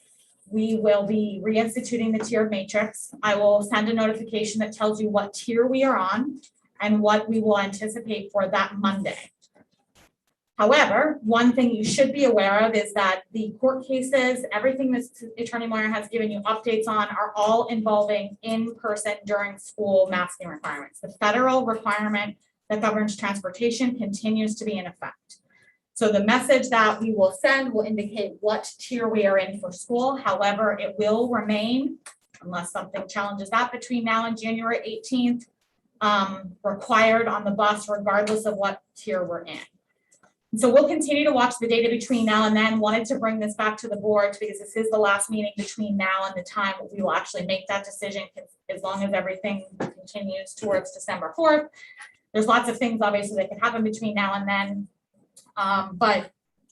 we will be reinstituting the tiered matrix. I will send a notification that tells you what tier we are on and what we will anticipate for that Monday. However, one thing you should be aware of is that the court cases, everything that Attorney Moyer has given you updates on, are all involving in-person during school masking requirements. The federal requirement that governs transportation continues to be in effect. So the message that we will send will indicate what tier we are in for school. However, it will remain, unless something challenges that between now and January 18th, required on the bus regardless of what tier we're in. And so we'll continue to watch the data between now and then. Wanted to bring this back to the board because this is the last meeting between now and the time we will actually make that decision, as long as everything continues towards December 4th. There's lots of things obviously that could happen between now and then. But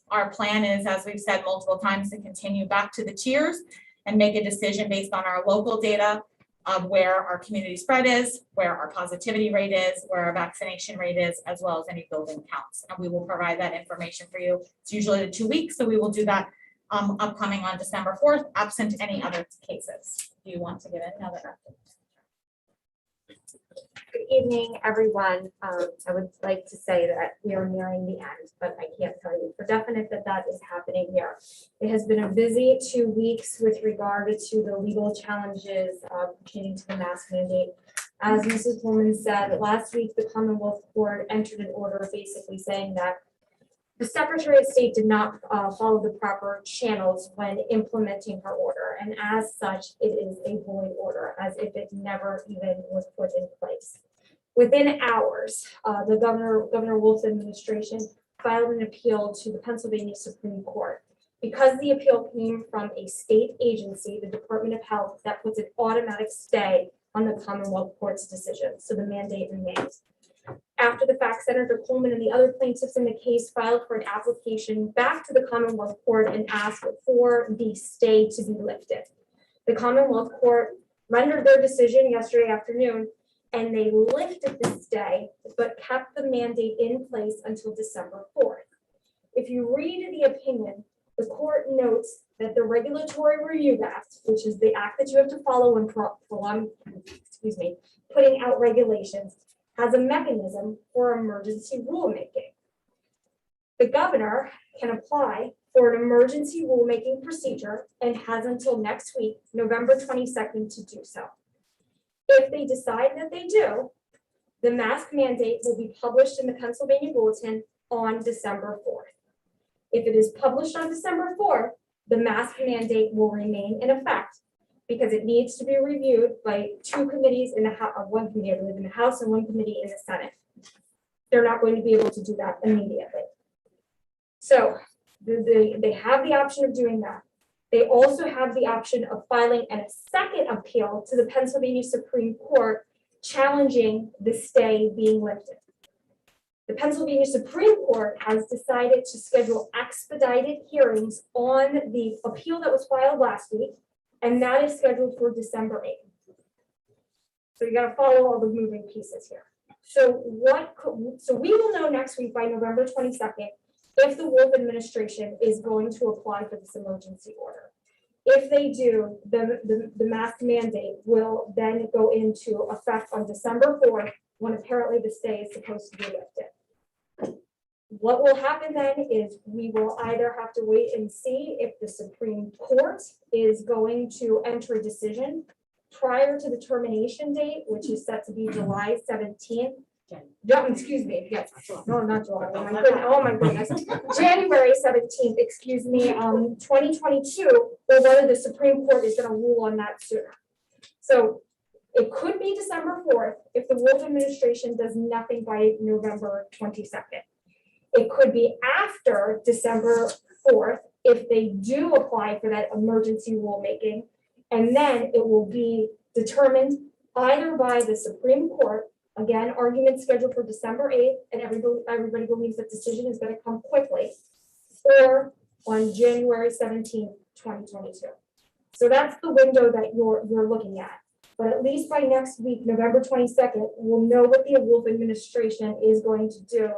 our plan is, as we've said multiple times, to continue back to the tiers and make a decision based on our local data of where our community spread is, where our positivity rate is, where our vaccination rate is, as well as any building counts. And we will provide that information for you. It's usually the 2 weeks, so we will do that upcoming on December 4th, absent any other cases. Do you want to give it another update? Good evening, everyone. I would like to say that we are nearing the end, but I can't tell you for definite that that is happening here. It has been a busy 2 weeks with regard to the legal challenges pertaining to the mask mandate. As Mrs. Woolman said, last week the Commonwealth Court entered an order basically saying that the Secretary of State did not follow the proper channels when implementing her order, and as such, it is a void order, as if it never even was put in place. Within hours, the Governor Wolf's administration filed an appeal to the Pennsylvania Supreme Court. Because the appeal came from a state agency, the Department of Health, that puts an automatic stay on the Commonwealth Court's decision, so the mandate remains. After the fact, Senator Coleman and the other plaintiffs in the case filed for an application back to the Commonwealth Court and asked for the stay to be lifted. The Commonwealth Court rendered their decision yesterday afternoon, and they lifted the stay, but kept the mandate in place until December 4th. if you read the opinion, the court notes that the Regulatory Review Act, which is the act that you have to follow when putting out regulations, has a mechanism for emergency rulemaking. The governor can apply for an emergency rulemaking procedure and has until next week, November 22nd, to do so. If they decide that they do, the mask mandate will be published in the Pennsylvania Bulletin on December 4th. If it is published on December 4th, the mask mandate will remain in effect because it needs to be reviewed by two committees in the House, one committee, I believe, in the House and one committee in the Senate. They're not going to be able to do that immediately. So they have the option of doing that. They also have the option of filing a second appeal to the Pennsylvania Supreme Court challenging the stay being lifted. The Pennsylvania Supreme Court has decided to schedule expedited hearings on the appeal that was filed last week, and that is scheduled for December 8th. So you got to follow all the moving pieces here. So we will know next week by November 22nd if the Wolf administration is going to apply for this emergency order. If they do, the mask mandate will then go into effect on December 4th, when apparently the stay is supposed to be lifted. What will happen then is we will either have to wait and see if the Supreme Court is going to enter a decision prior to the termination date, which is set to be July 17th. No, excuse me, yes, no, not July, oh my goodness, January 17th, excuse me, 2022, or whether the Supreme Court is gonna rule on that sooner. So it could be December 4th if the Wolf administration does nothing by November 22nd. It could be after December 4th if they do apply for that emergency rulemaking, and then it will be determined either by the Supreme Court. Again, argument scheduled for December 8th, and everybody believes that decision is going to come quickly, or on January 17th, 2022. So that's the window that you're looking at. But at least by next week, November 22nd, we'll know what the Wolf administration is going to do.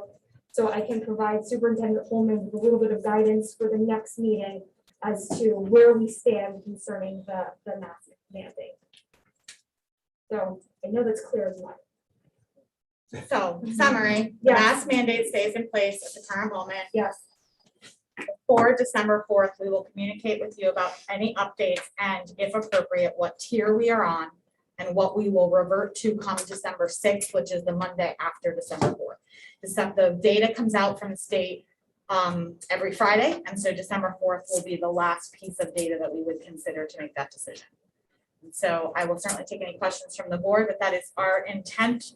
So I can provide Superintendent Holman with a little bit of guidance for the next meeting as to where we stand concerning the mask mandate. So I know that's clear as mud. So summary, Yes. mask mandate stays in place at the current moment. Yes. For December 4th, we will communicate with you about any updates and if appropriate, what tier we are on and what we will revert to come December 6th, which is the Monday after December 4th. The data comes out from the state every Friday, and so December 4th will be the last piece of data that we would consider to make that decision. And so I will certainly take any questions from the board, but that is our intent.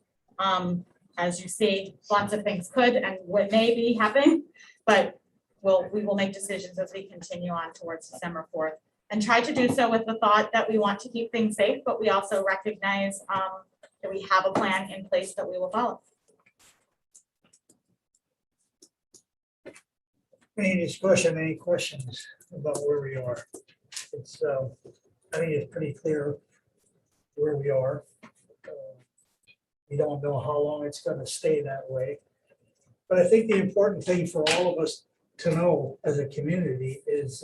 As you see, lots of things could and what may be happening, but we will make decisions as we continue on towards December 4th and try to do so with the thought that we want to keep things safe, but we also recognize that we have a plan in place that we will follow. Any discussion, any questions about where we are? It's, I think it's pretty clear where we are. We don't know how long it's going to stay that way. But I think the important thing for all of us to know as a community is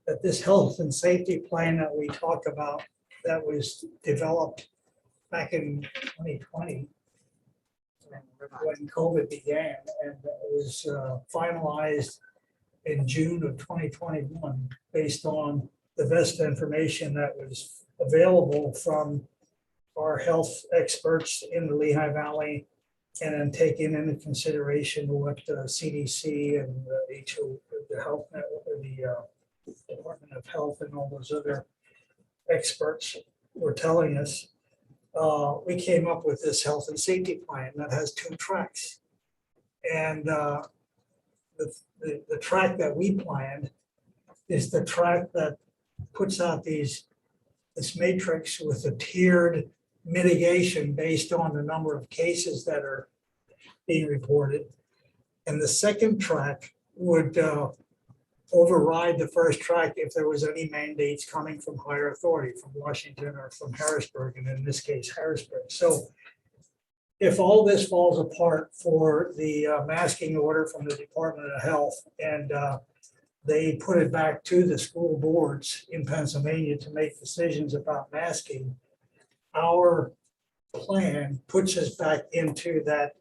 that this health and safety plan that we talk about that was developed back in 2020 when COVID began, and it was finalized in June of 2021 based on the best information that was available from our health experts in the Lehigh Valley, and then taking into consideration what CDC and the health network, the Department of Health and all those other experts were telling us. We came up with this health and safety plan that has 2 tracks. And the track that we planned is the track that puts out this matrix with a tiered mitigation based on the number of cases that are being reported. And the second track would override the first track if there was any mandates coming from higher authority, from Washington or from Harrisburg, and in this case, Harrisburg. So if all this falls apart for the masking order from the Department of Health and they put it back to the school boards in Pennsylvania to make decisions about masking, our plan puts us back into that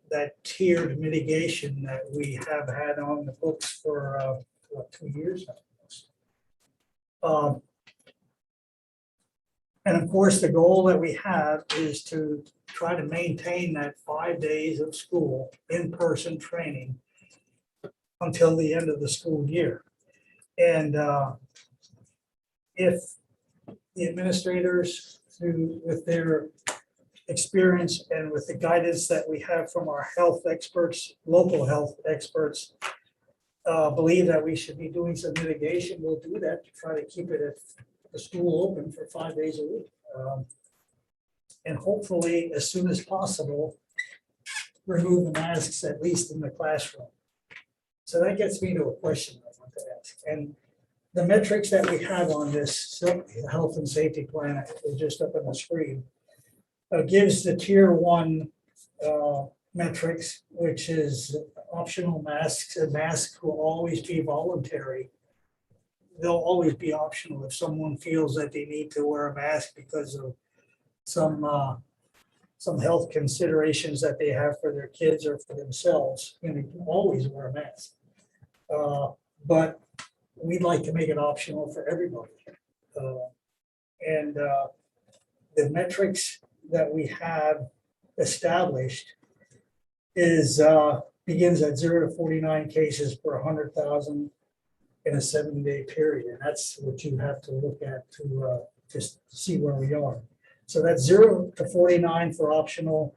tiered mitigation that we have had on the books for, 2 years now. And of course, the goal that we have is to try to maintain that 5 days of school, in-person training until the end of the school year. And if the administrators, with their experience and with the guidance that we have from our health experts, local health experts, believe that we should be doing some mitigation, we'll do that to try to keep it at the school open for 5 days a week. And hopefully, as soon as possible, remove the masks, at least in the classroom. So that gets me to a question I want to ask. And the metrics that we have on this health and safety plan is just up on the screen. Gives the tier 1 metrics, which is optional masks, and masks will always be voluntary. They'll always be optional if someone feels that they need to wear a mask because of some health considerations that they have for their kids or for themselves, and they can always wear a mask. But we'd like to make it optional for everybody. And the metrics that we have established is begins at 0 to 49 cases per 100,000 in a 7-day period. And that's what you have to look at to just see where we are. So that's 0 to 49 for optional,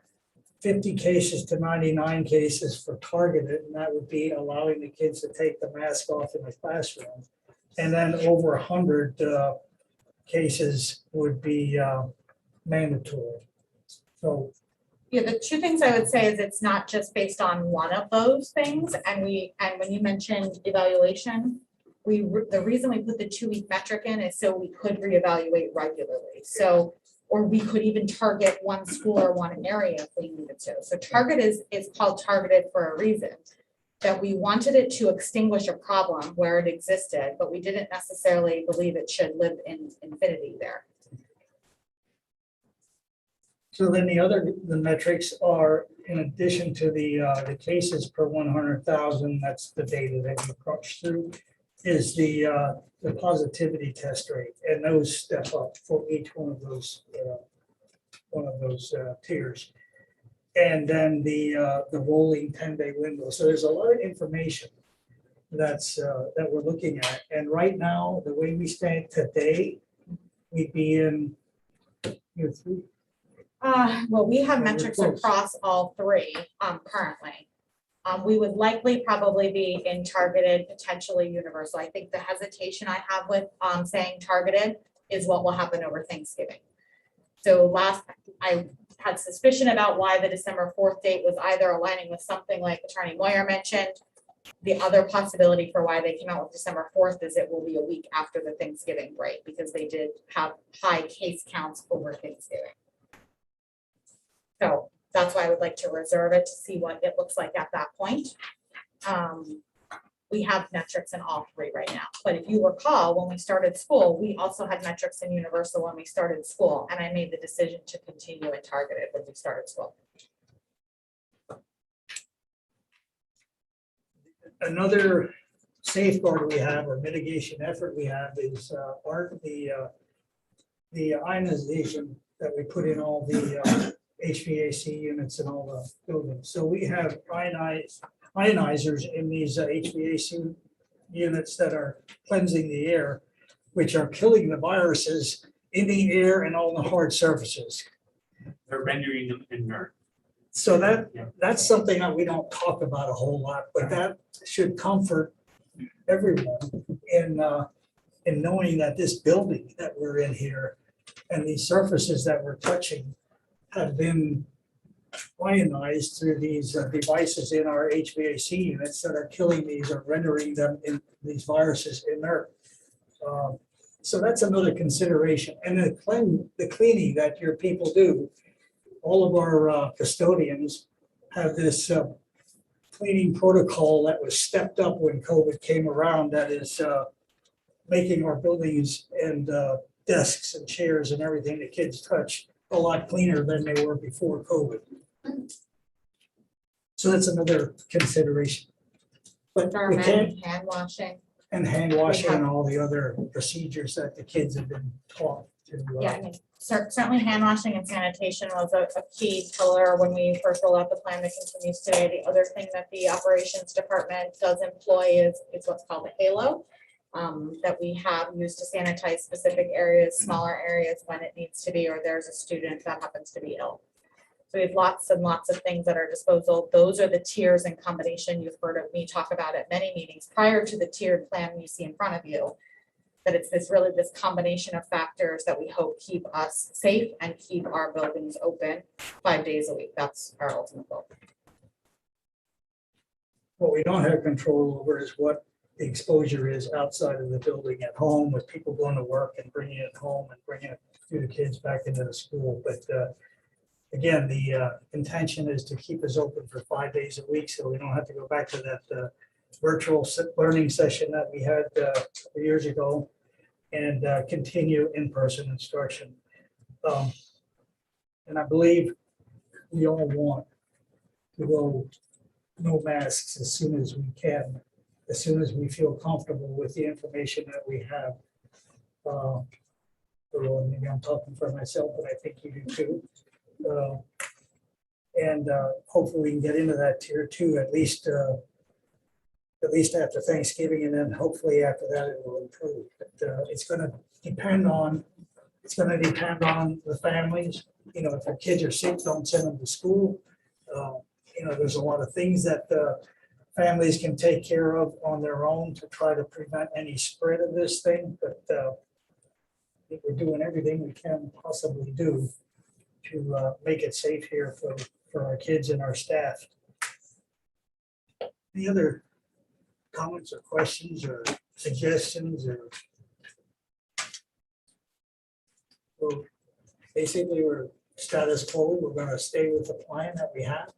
50 cases to 99 cases for targeted, and that would be allowing the kids to take the mask off in the classroom. And then over 100 cases would be mandatory. So Yeah, the two things I would say is it's not just based on one of those things. And when you mentioned evaluation, the reason we put the 2-week metric in is so we could reevaluate regularly. So, or we could even target one school or one area if we needed to. So target is called targeted for a reason. That we wanted it to extinguish a problem where it existed, but we didn't necessarily believe it should live in infinity there. So then the metrics are, in addition to the cases per 100,000, that's the data that you crunch through, is the positivity test rate, and those step up for each one of those tiers. And then the rolling 10-day window. So there's a lot of information that we're looking at. And right now, the way we stand today, we'd be in year 3. Well, we have We're metrics close. across all 3 currently. We would likely probably be in targeted, potentially universal. I think the hesitation I have with saying targeted is what will happen over Thanksgiving. So I had suspicion about why the December 4th date was either aligning with something like Attorney Moyer mentioned. The other possibility for why they came out with December 4th is it will be a week after the Thanksgiving break because they did have high case counts over Thanksgiving. So that's why I would like to reserve it to see what it looks like at that point. We have metrics in all 3 right now, but if you recall, when we started school, we also had metrics in universal when we started school, and I made the decision to continue in targeted when we started school. Another safeguard we have or mitigation effort we have is the ionization that we put in all the HVAC units in all the buildings. So we have ionizers in these HVAC units that are cleansing the air, which are killing the viruses in the air and all the hard surfaces. They're rendering them inert. So that's something that we don't talk about a whole lot, but that should comfort everyone in knowing that this building that we're in here and these surfaces that we're touching have been ionized through these devices in our HVAC units that are killing these or rendering them in these viruses inert. So that's another consideration. And the cleaning that your people do all of our custodians have this cleaning protocol that was stepped up when COVID came around that is making our buildings and desks and chairs and everything the kids touch a lot cleaner than they were before COVID. So that's another consideration. But we can't, Hand washing. and hand washing and all the other procedures that the kids have been taught to. Yeah, I mean, certainly hand washing and sanitation was a key pillar when we first rolled out the plan that continues today. The other thing that the operations department does employ is what's called a halo. That we have used to sanitize specific areas, smaller areas when it needs to be, or there's a student that happens to be ill. So we have lots and lots of things at our disposal. Those are the tiers and combination you've heard of me talk about at many meetings prior to the tiered plan you see in front of you. That it's this combination of factors that we hope keep us safe and keep our buildings open 5 days a week. That's our ultimate goal. What we don't have control over is what the exposure is outside of the building at home with people going to work and bringing it home and bringing it to the kids back into the school. But again, the intention is to keep us open for 5 days a week, so we don't have to go back to that virtual learning session that we had a couple years ago and continue in-person instruction. And I believe we all want to go no masks as soon as we can, as soon as we feel comfortable with the information that we have. Well, maybe I'm talking for myself, but I think you do too. And hopefully we can get into that tier 2 at least after Thanksgiving, and then hopefully after that it will improve. But it's going to depend on the families. You know, if their kids are sick, don't send them to school. You know, there's a lot of things that families can take care of on their own to try to prevent any spread of this thing. But I think we're doing everything we can possibly do to make it safe here for our kids and our staff. Any other comments or questions or suggestions or? So basically, we're status quo. We're going to stay with the plan that we have.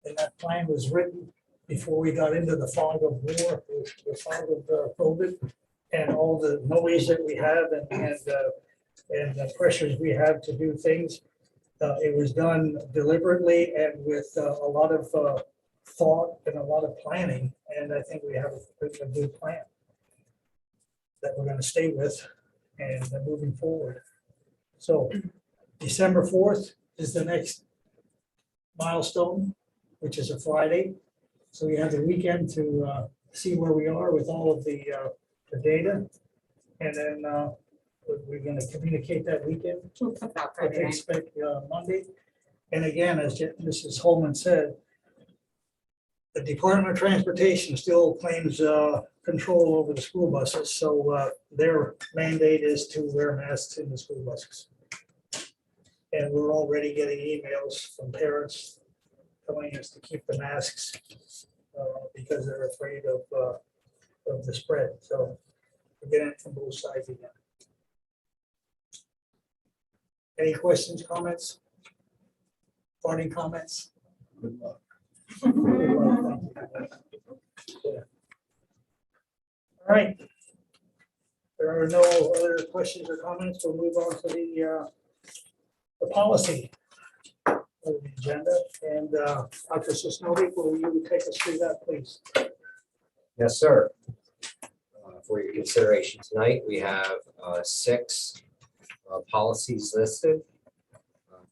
And that plan was written before we got into the fog of war, the fog of COVID, and all the noise that we have and the pressures we have to do things. It was done deliberately and with a lot of thought and a lot of planning. And I think we have a good plan that we're going to stay with and moving forward. So December 4th is the next milestone, which is a Friday. So we have the weekend to see where we are with all of the data. And then we're going to communicate that weekend. I can expect Monday. And again, as Mrs. Holman said, the Department of Transportation still claims control over the school buses. So their mandate is to wear masks in the school buses. And we're already getting emails from parents telling us to keep the masks because they're afraid of the spread. So we're getting it from both sides again. Any questions, comments? Parting comments? Good luck. All right. There are no other questions or comments. We'll move on to the policy of the agenda. And Dr. Sosnovi, will you take us through that, please? Yes, sir. For your consideration tonight, we have 6 policies listed.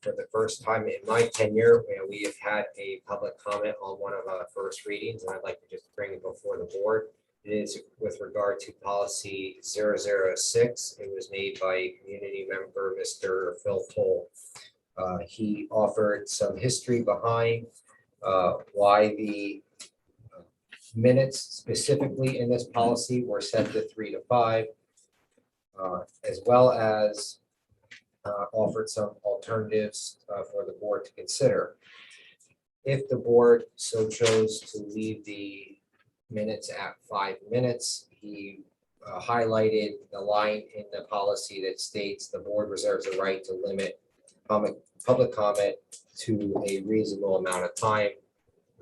For the first time in my tenure, we have had a public comment on one of our first readings, and I'd like to just bring it before the board. It is with regard to policy 006. It was made by a community member, Mr. Phil Toll. He offered some history behind why the minutes specifically in this policy were set to 3 to 5, as well as offered some alternatives for the board to consider. If the board so chose to leave the minutes at 5 minutes, he highlighted the line in the policy that states the board reserves the right to limit public comment to a reasonable amount of time,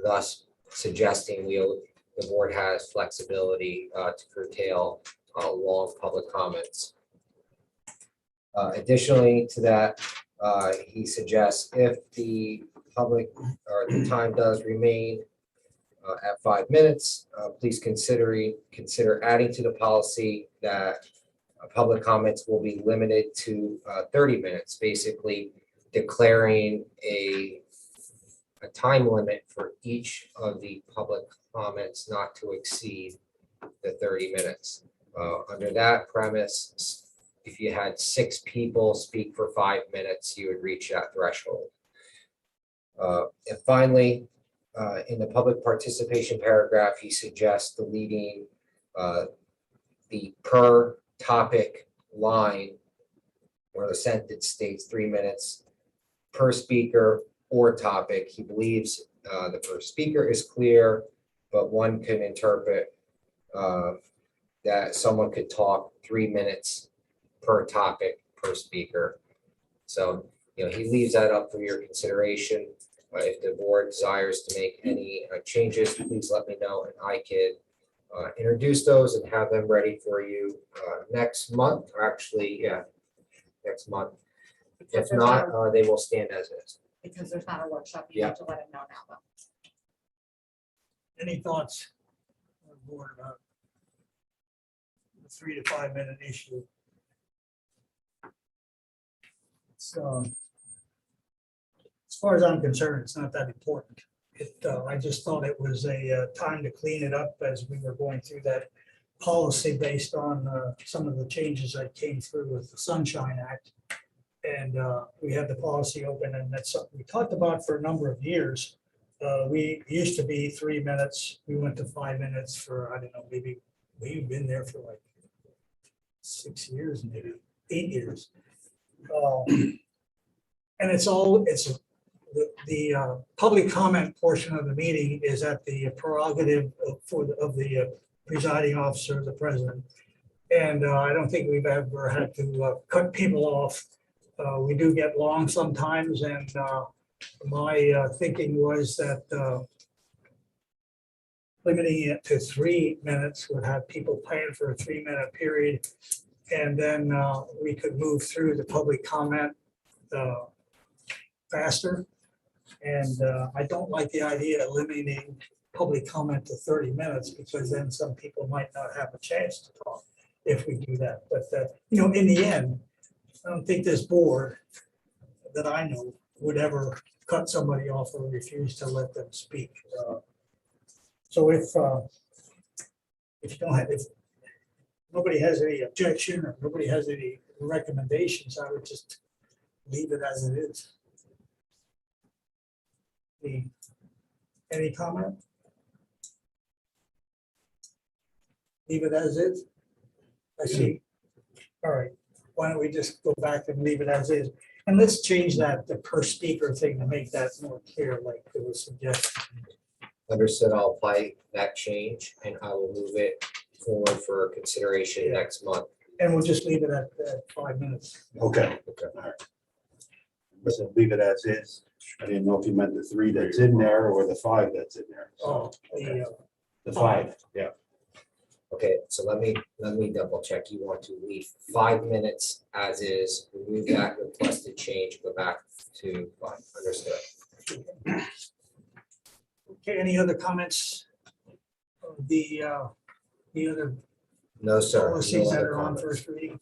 thus suggesting the board has flexibility to curtail long public comments. Additionally to that, he suggests if the public or the time does remain at 5 minutes, please consider adding to the policy that public comments will be limited to 30 minutes, basically declaring a time limit for each of the public comments not to exceed the 30 minutes. Under that premise, if you had 6 people speak for 5 minutes, you would reach that threshold. And finally, in the public participation paragraph, he suggests deleting the per topic line where the sentence states 3 minutes per speaker or topic. He believes the per speaker is clear, but one can interpret that someone could talk 3 minutes per topic per speaker. So, he leaves that up for your consideration. If the board desires to make any changes, please let me know and I can introduce those and have them ready for you next month, or actually, next month. If not, they will stand as is. Because there's not a workshop, you have to let him know now though. Any thoughts on the board about the 3 to 5 minute issue? So, as far as I'm concerned, it's not that important. I just thought it was a time to clean it up as we were going through that policy based on some of the changes that came through with the Sunshine Act. And we had the policy open, and that's something we talked about for a number of years. We used to be 3 minutes. We went to 5 minutes for, I don't know, maybe we've been there for like 6 years, maybe 8 years. And it's the public comment portion of the meeting is at the prerogative of the presiding officer, the president. And I don't think we've ever had to cut people off. We do get long sometimes, and my thinking was that limiting it to 3 minutes would have people plan for a 3 minute period. And then we could move through the public comment faster. And I don't like the idea of limiting public comment to 30 minutes, because then some people might not have a chance to talk if we do that. But in the end, I don't think this board that I know would ever cut somebody off or refuse to let them speak. So if you don't have, if nobody has any objection or nobody has any recommendations, I would just leave it as it is. Any comment? Leave it as is? I see. All right, why don't we just go back and leave it as is? And let's change that, the per speaker thing, to make that more clear, like it was suggested. Understood. I'll apply that change and I will move it forward for consideration next month. And we'll just leave it at 5 minutes. Okay. All right. Listen, leave it as is. I didn't know if you meant the 3 that's in there or the 5 that's in there. Oh, The 5, yeah. Okay, so let me double check. You want to leave 5 minutes as is, remove that requested change, go back to 5. Understood. okay, any other comments? Of the other No, sir. policies No that other are on comments. first reading?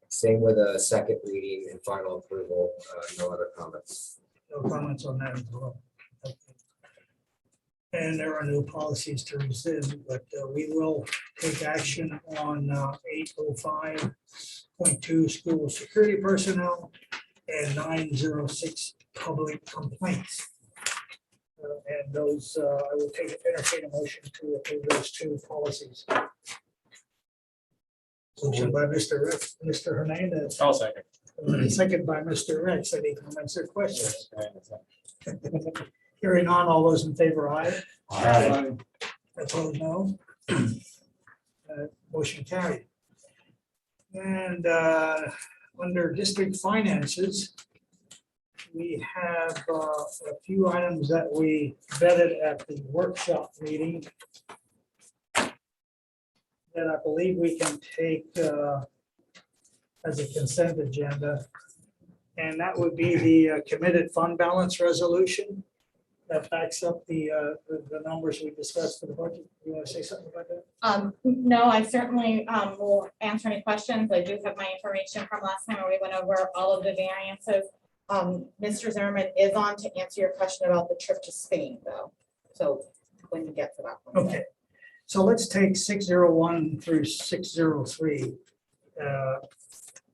Same with a second reading and final approval. No other comments. No comments on that as well. Okay. And there are no policies to rescind, but we will take action on 805.2 school security personnel and 906 public complaints. And those, I will entertain a motion to approve those 2 policies. Motion by Mr. Hernandez. I'll second. Second by Mr. Rex. Any comments or questions? Hearing on, all those in favor, aye. Aye. Opposed, no. Motion carried. And Under district finances, we have a few items that we vetted at the workshop meeting that I believe we can take as a consent agenda. And that would be the committed fund balance resolution that backs up the numbers we discussed for the budget. You want to say something about that? No, I certainly will answer any questions. I do have my information from last time where we went over all of the variances. Mr. Zimmerman is on to answer your question about the trip to Spain, though. So when you get to that one. Okay, so let's take 601 through 603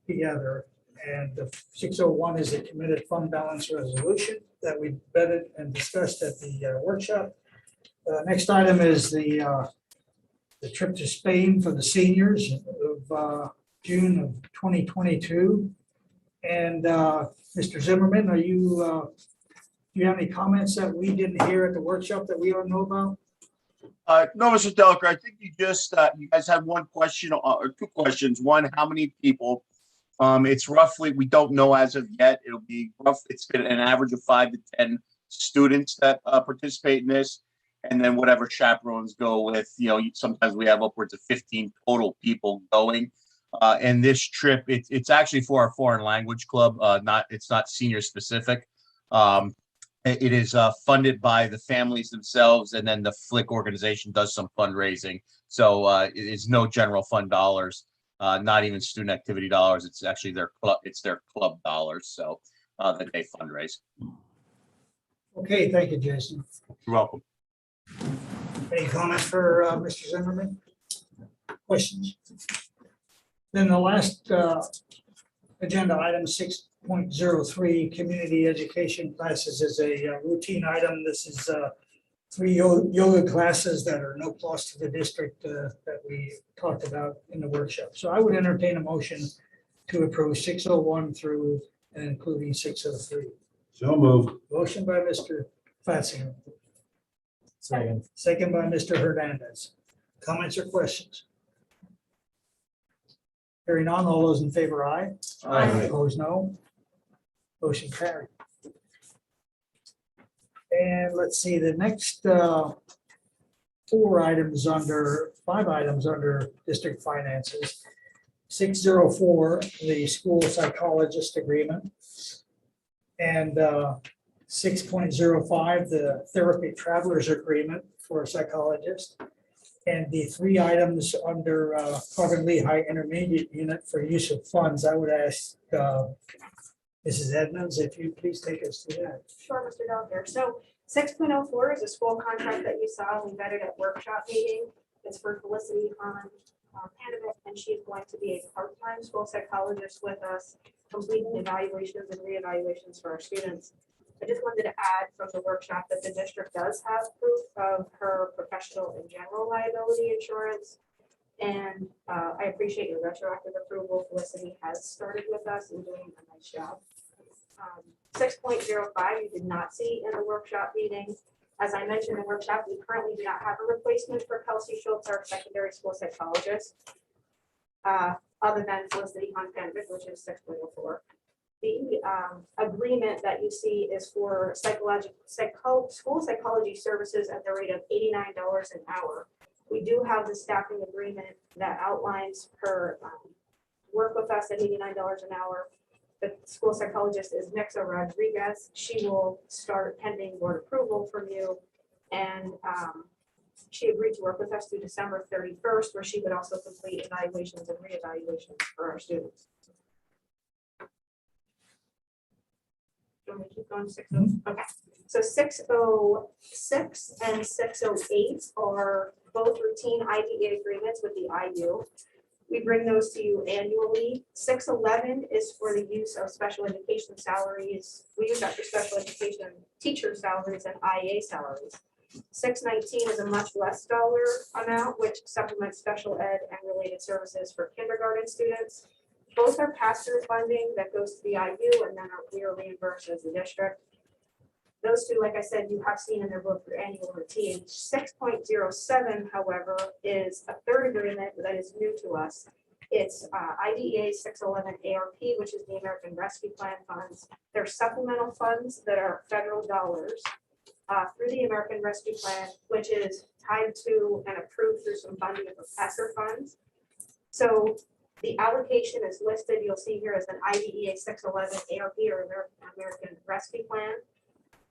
together. And the 601 is a committed fund balance resolution that we vetted and discussed at the workshop. Next item is the trip to Spain for the seniors of June of 2022. And Mr. Zimmerman, are do you have any comments that we didn't hear at the workshop that we don't know about? No, Mr. Delacour, I think you just, you guys had one question or two questions. One, how many people? It's roughly, we don't know as of yet. It'll be rough. It's been an average of 5 to 10 students that participate in this. And then whatever chaperones go with, sometimes we have upwards of 15 total people going. And this trip, it's actually for our foreign language club. It's not senior specific. It is funded by the families themselves, and then the Flick organization does some fundraising. So it is no general fund dollars. Not even student activity dollars. It's actually their club. It's their club dollars. So that they fundraise. Okay, thank you, Jason. You're welcome. Any comments for Mr. Zimmerman? Questions? Then the last agenda item 6.03, community education classes, is a routine item. This is 3 yoga classes that are no cost to the district that we talked about in the workshop. So I would entertain a motion to approve 601 through and including 603. So moved. Motion by Mr. Fatsinger, Second. second by Mr. Hernandez. Comments or questions? Hearing none, all those in favor, aye. Aye. Opposed, no. Motion carried. And let's see, the next 5 items under district finances. 604, the school psychologist agreement. And 6.05, the therapy travelers agreement for a psychologist. And the 3 items under Carbon Lehigh Intermediate Unit for use of funds, I would ask Mrs. Edmonds, if you please take us through that. Sure, Mr. Delacour. So 6.04 is a school contract that you saw we vetted at workshop meeting. It's for Felicity on Panovic, and she's going to be a part-time school psychologist with us, completing evaluations and reevaluations for our students. I just wanted to add from the workshop that the district does have proof of her professional and general liability insurance. And I appreciate your retroactive approval. Felicity has started with us and doing a nice job. 6.05, you did not see in the workshop meeting. As I mentioned in the workshop, we currently do not have a replacement for Kelsey Schultz, our secondary school psychologist, other than Felicity Panovic, which is 6.04. The agreement that you see is for school psychology services at the rate of $89 an hour. We do have the staffing agreement that outlines her work with us at $89 an hour. The school psychologist is Nixa Rodriguez. She will start pending board approval from you. And she agreed to work with us through December 31st, where she would also complete evaluations and reevaluations for our students. Do you want me to keep going? 60? Okay. So 606 and 608 are both routine IDA agreements with the IU. We bring those to you annually. 611 is for the use of special education salaries. We use that for special education teacher salaries and IA salaries. 619 is a much less dollar amount, which supplements special ed and related services for kindergarten students. Both are pass-through funding that goes to the IU, and then we are reimbursed as the district. Those two, like I said, you have seen in their book for annual routine. 6.07, however, is a third agreement that is new to us. It's IDEA 611 ARP, which is the American Rescue Plan funds. They're supplemental funds that are federal dollars through the American Rescue Plan, which is tied to and approved through some funding of ESSER funds. So the allocation is listed, you'll see here as an IDEA 611 ARP or American Rescue Plan.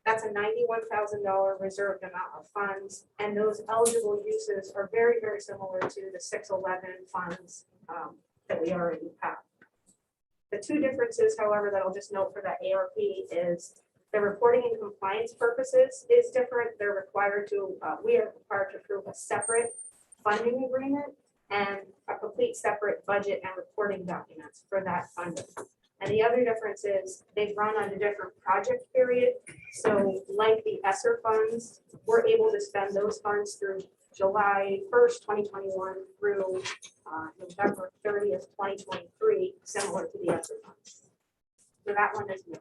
That's a $91,000 reserved amount of funds, and those eligible uses are very, very similar to the 611 funds that we already have. The two differences, however, that I'll just note for that ARP is the reporting and compliance purposes is different. They're required to, we are required to approve a separate funding agreement and a complete separate budget and reporting documents for that funding. And the other difference is they run on a different project period. So like the ESSER funds, we're able to spend those funds through July 1st, 2021 through November 30th, 2023, similar to the ESSER funds. So that one is new.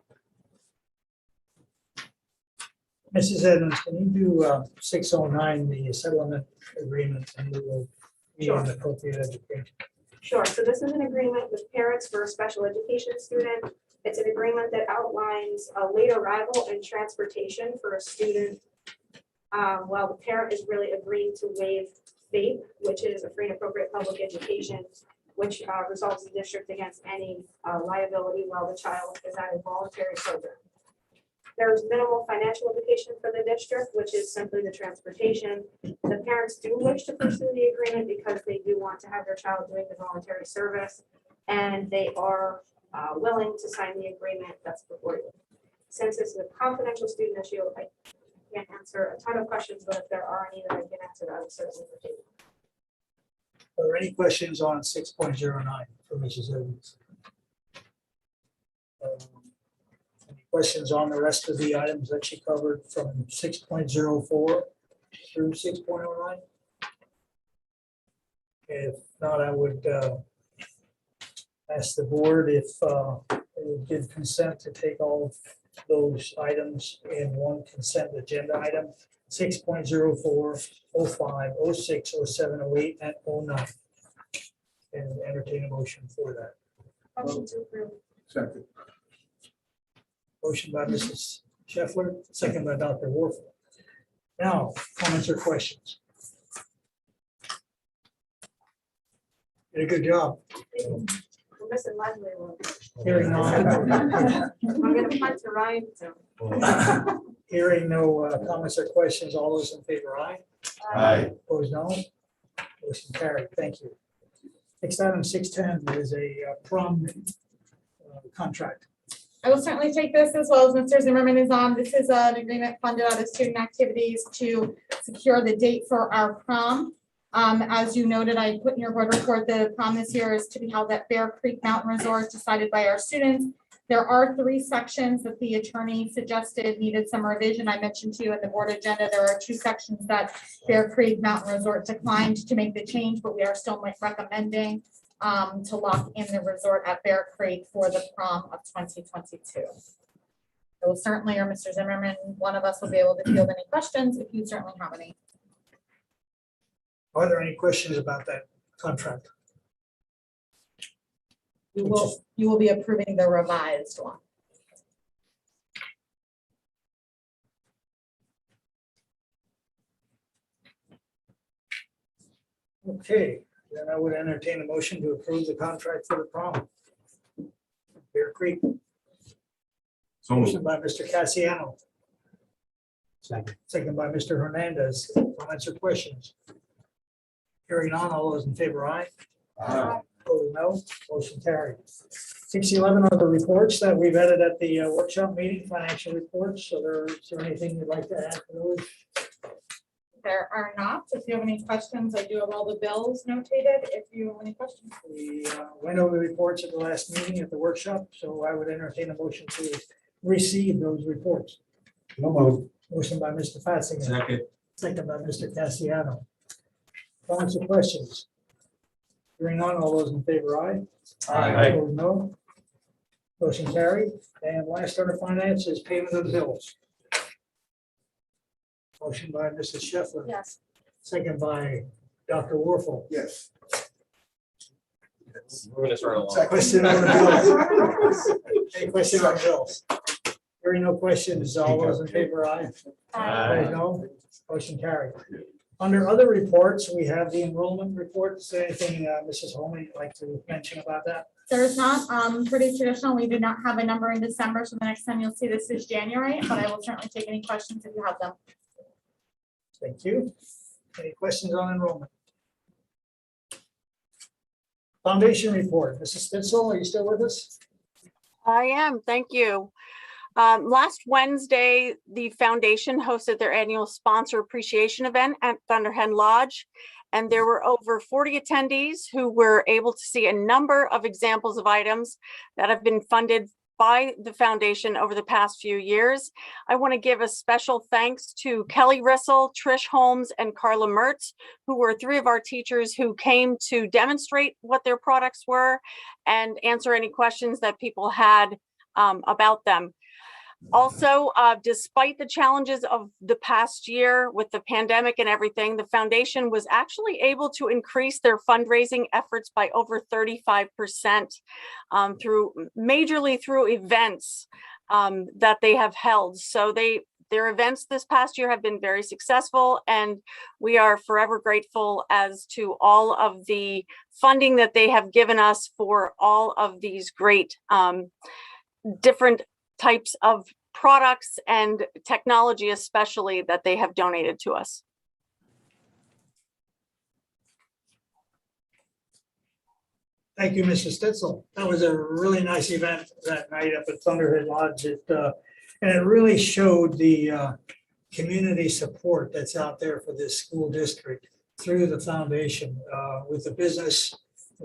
Mrs. Edmonds, can you do 609, the settlement agreement, and we will be on appropriate education? Sure. So this is an agreement with parents for a special education student. It's an agreement that outlines a late arrival and transportation for a student while the parent is really agreeing to waive FAPE, which is a free and appropriate public education, which resolves the district against any liability while the child is at a voluntary program. There's minimal financial implication for the district, which is simply the transportation. The parents do wish to pursue the agreement because they do want to have their child doing the voluntary service, and they are willing to sign the agreement that's before you. Since this is a confidential student issue, I can't answer a ton of questions, but if there are any that I can answer, I would certainly take. Are there any questions on 6.09 for Mrs. Evans? Any questions on the rest of the items that she covered from 6.04 through 6.09? If not, I would ask the board if they would give consent to take all of those items in one consent agenda item, 6.04, 05, 06, 07, 08, and 09. And entertain a motion for that. Motion to approve. Second. Motion by Mrs. Scheffler, second by Dr. Warfel. Now, comments or questions? Did a good job. We're missing Leslie. Hearing I'm none. gonna punt to Ryan. So. Hearing no comments or questions, all those in favor, aye. Aye. Opposed, no. Motion carried. Thank you. Next item, 610 is a prom contract. I will certainly take this as well as Mr. Zimmerman is on. This is an agreement funded out of student activities to secure the date for our prom. As you noted, I put in your board report, the prom this year is to be held at Bear Creek Mountain Resort, decided by our students. There are 3 sections that the attorney suggested needed some revision. I mentioned to you in the board agenda, there are 2 sections that Bear Creek Mountain Resort declined to make the change, but we are still recommending to lock in the resort at Bear Creek for the prom of 2022. I will certainly, or Mr. Zimmerman, one of us will be able to field any questions if you certainly have any. Are there any questions about that contract? You will be approving the revised one. Okay, then I would entertain a motion to approve the contract for the prom. Bear Creek. So moved. Motion by Mr. Cassiano, Second. second by Mr. Hernandez. Comments or questions? Hearing none, all those in favor, aye. Aye. Opposed, no. Motion carried. 611 are the reports that we've added at the workshop meeting, financial reports. So is there anything you'd like to add to those? There are not. If you have any questions, I do have all the bills notated. If you have any questions. We went over the reports at the last meeting at the workshop, so I would entertain a motion to receive those reports. No move. Motion by Mr. Fatsinger, Second. second by Mr. Cassiano. Comments or questions? Hearing none, all those in favor, aye. Aye. Opposed, no. Motion carried. And last order of finance is payment of bills. Motion by Mrs. Scheffler. Yes. Second by Dr. Warfel. Yes. Moving us right along. Question on the bills? Any question on bills? Hearing no questions, all those in favor, aye? Opposed, no, motion carried. Under other reports, we have the enrollment report. Is there anything, Mrs. Holman, you'd like to mention about that? There's not, pretty traditional. We do not have a number in December, so the next time you'll see this is January, but I will certainly take any questions if you have them. Thank you. Any questions on enrollment? Foundation report. Mrs. Spitzel, are you still with us? I am, thank you. Last Wednesday, the foundation hosted their annual sponsor appreciation event at Thunder Hen Lodge. And there were over 40 attendees who were able to see a number of examples of items that have been funded by the foundation over the past few years. I want to give a special thanks to Kelly Rissel, Trish Holmes, and Carla Mertz, who were 3 of our teachers who came to demonstrate what their products were and answer any questions that people had about them. Also, despite the challenges of the past year with the pandemic and everything, the foundation was actually able to increase their fundraising efforts by over 35% majorly through events that they have held. So their events this past year have been very successful, and we are forever grateful as to all of the funding that they have given us for all of these great different types of products and technology, especially, that they have donated to us. Thank you, Mrs. Stitzel. That was a really nice event that night up at Thunderhead Lodge. And it really showed the community support that's out there for this school district through the foundation with the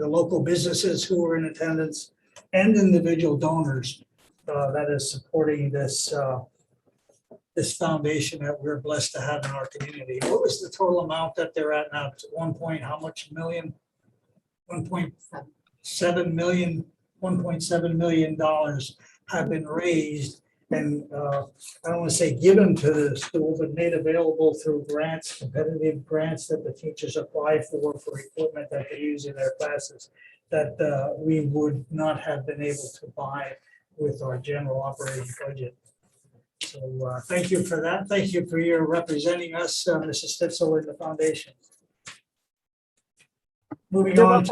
local businesses who were in attendance and individual donors that is supporting this foundation that we're blessed to have in our community. What was the total amount that they're at now? How much million? 1.7 million, $1.7 million have been raised. And I don't want to say given to the school, but made available through grants, competitive grants that the teachers apply for equipment that they use in their classes that we would not have been able to buy with our general operating budget. So thank you for that. Thank you for your representing us, Mrs. Stitzel, in the foundation. Moving on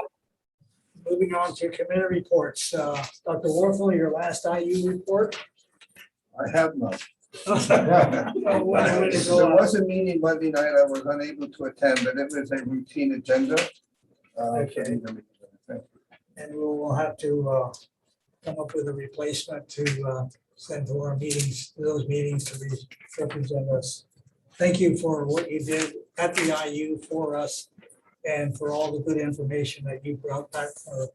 to committee reports. Dr. Warfel, your last IU report. I have none. There There was a meeting Monday night I was unable to attend, but it was a routine agenda. Okay. And we'll have to come up with a replacement to send to our meetings, to those meetings to represent us. Thank you for what you did at the IU for us and for all the good information that you brought back for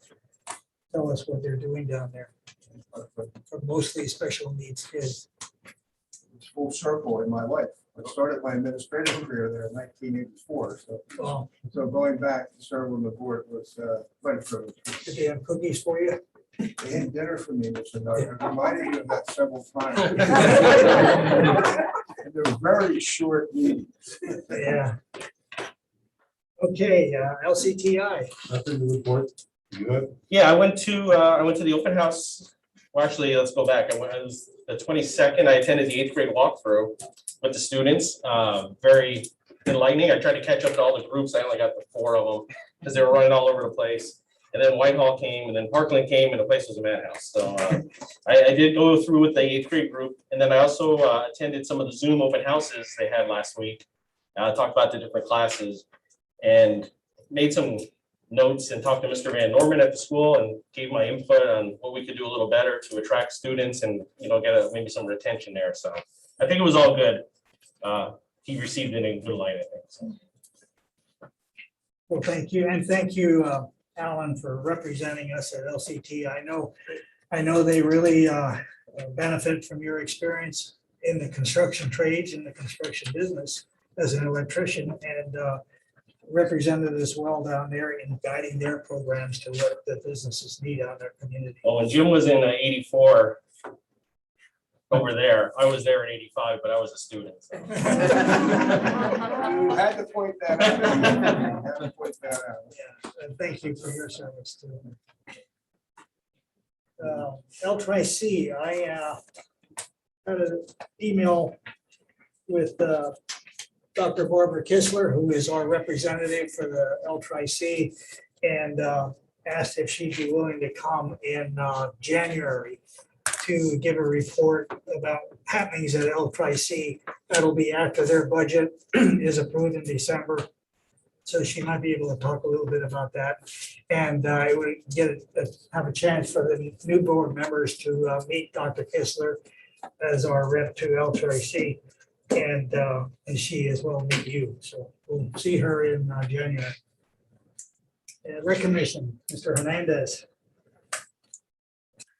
tell us what they're doing down there. For mostly special needs kids. It's full circle in my life. I started my administrative career there in 1984. So going back to serve on the board was quite a privilege. Did they have cookies for you? They had dinner for me, Mr. Nutter. I reminded you of that several times. And they were very short meetings. Yeah. Okay, LCTI. Nothing to report. You good? Yeah, I went to the open house. Well, actually, let's go back. It was the 22nd. I attended the 8th grade walkthrough with the students. Very enlightening. I tried to catch up to all the groups. I only got the 4 of them because they were running all over the place. And then Whitehall came, and then Parkland came, and the place was a madhouse. So I did go through with the 8th grade group. And then I also attended some of the Zoom open houses they had last week. Talked about the different classes and made some notes and talked to Mr. Van Norman at the school and gave my input on what we could do a little better to attract students and, get maybe some retention there. So I think it was all good. He received it in good light, I think. So. Well, thank you. And thank you, Alan, for representing us at LCT. I know they really benefit from your experience in the construction trades and the construction business as an electrician, and represented as well down there in guiding their programs to what the businesses need out in their community. Well, when Jim was in 84, over there. I was there in 85, but I was a student. So. You had to point that out. You had to point that out. Yeah, and thank you for your service too. L-Tri-C, I had an email with Dr. Barbara Kistler, who is our representative for the L-Tri-C, and asked if she'd be willing to come in January to give a report about happenings at L-Tri-C. That'll be after their budget is approved in December. So she might be able to talk a little bit about that. And I would have a chance for the new board members to meet Dr. Kistler as our rep to L-Tri-C. And she as well meet you. So we'll see her in January. Recognition, Mr. Hernandez.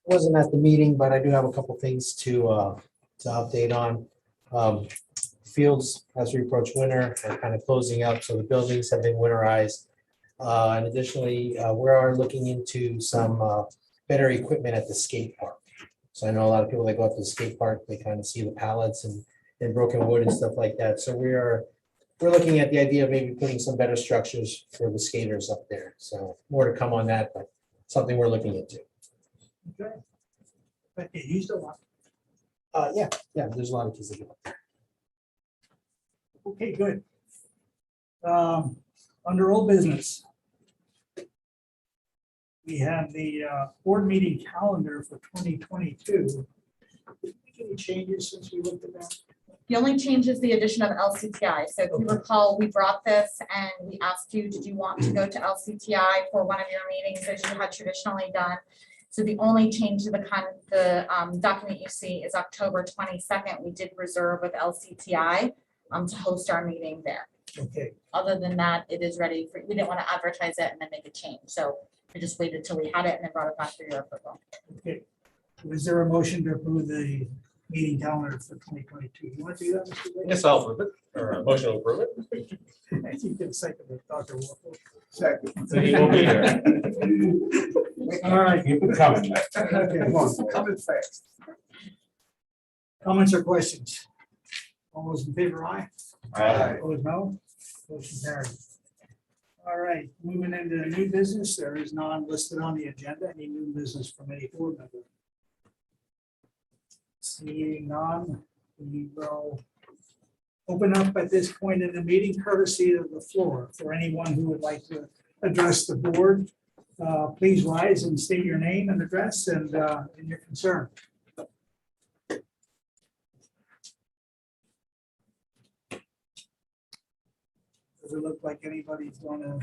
Wasn't at the meeting, but I do have a couple things to update on. Fields, as we approach winter, are kind of closing up, so the buildings have been winterized. And additionally, we are looking into some better equipment at the skate park. So I know a lot of people that go up to the skate park, they kind of see the pallets and broken wood and stuff like that. So we're looking at the idea of maybe putting some better structures for the skaters up there. So more to come on that, but something we're looking into. Okay. But you used a lot. Yeah, there's a lot of kids that go up there. Okay, good. Under old business, we have the board meeting calendar for 2022. Any changes since we looked at that? The only change is the addition of LCTI. So if you recall, we brought this and we asked you, did you want to go to LCTI for one of your meetings as you had traditionally done? So the only change to the document you see is October 22nd. We did reserve with LCTI to host our meeting there. Okay. Other than that, it is ready for, we didn't want to advertise it and then make a change. So we just waited till we had it and then brought it back for your approval. Okay. Is there a motion to approve the meeting calendar for 2022? You want to do that, Mr. Wade? Yes, I'll approve it, or a motion to approve it. I think you can second it, Dr. Wolf. Second. So he will be here. All right. Keep it coming. Okay. Come on, coming fast. Comments or questions? All those in favor, aye? Aye. Opposed, no? Motion carried. All right, moving into new business, there is none listed on the agenda. Any new business from any board member? Seeing none, we will open up at this point in the meeting courtesy of the floor for anyone who would like to address the board. Please rise and state your name and address and your concern. Doesn't look like anybody's going to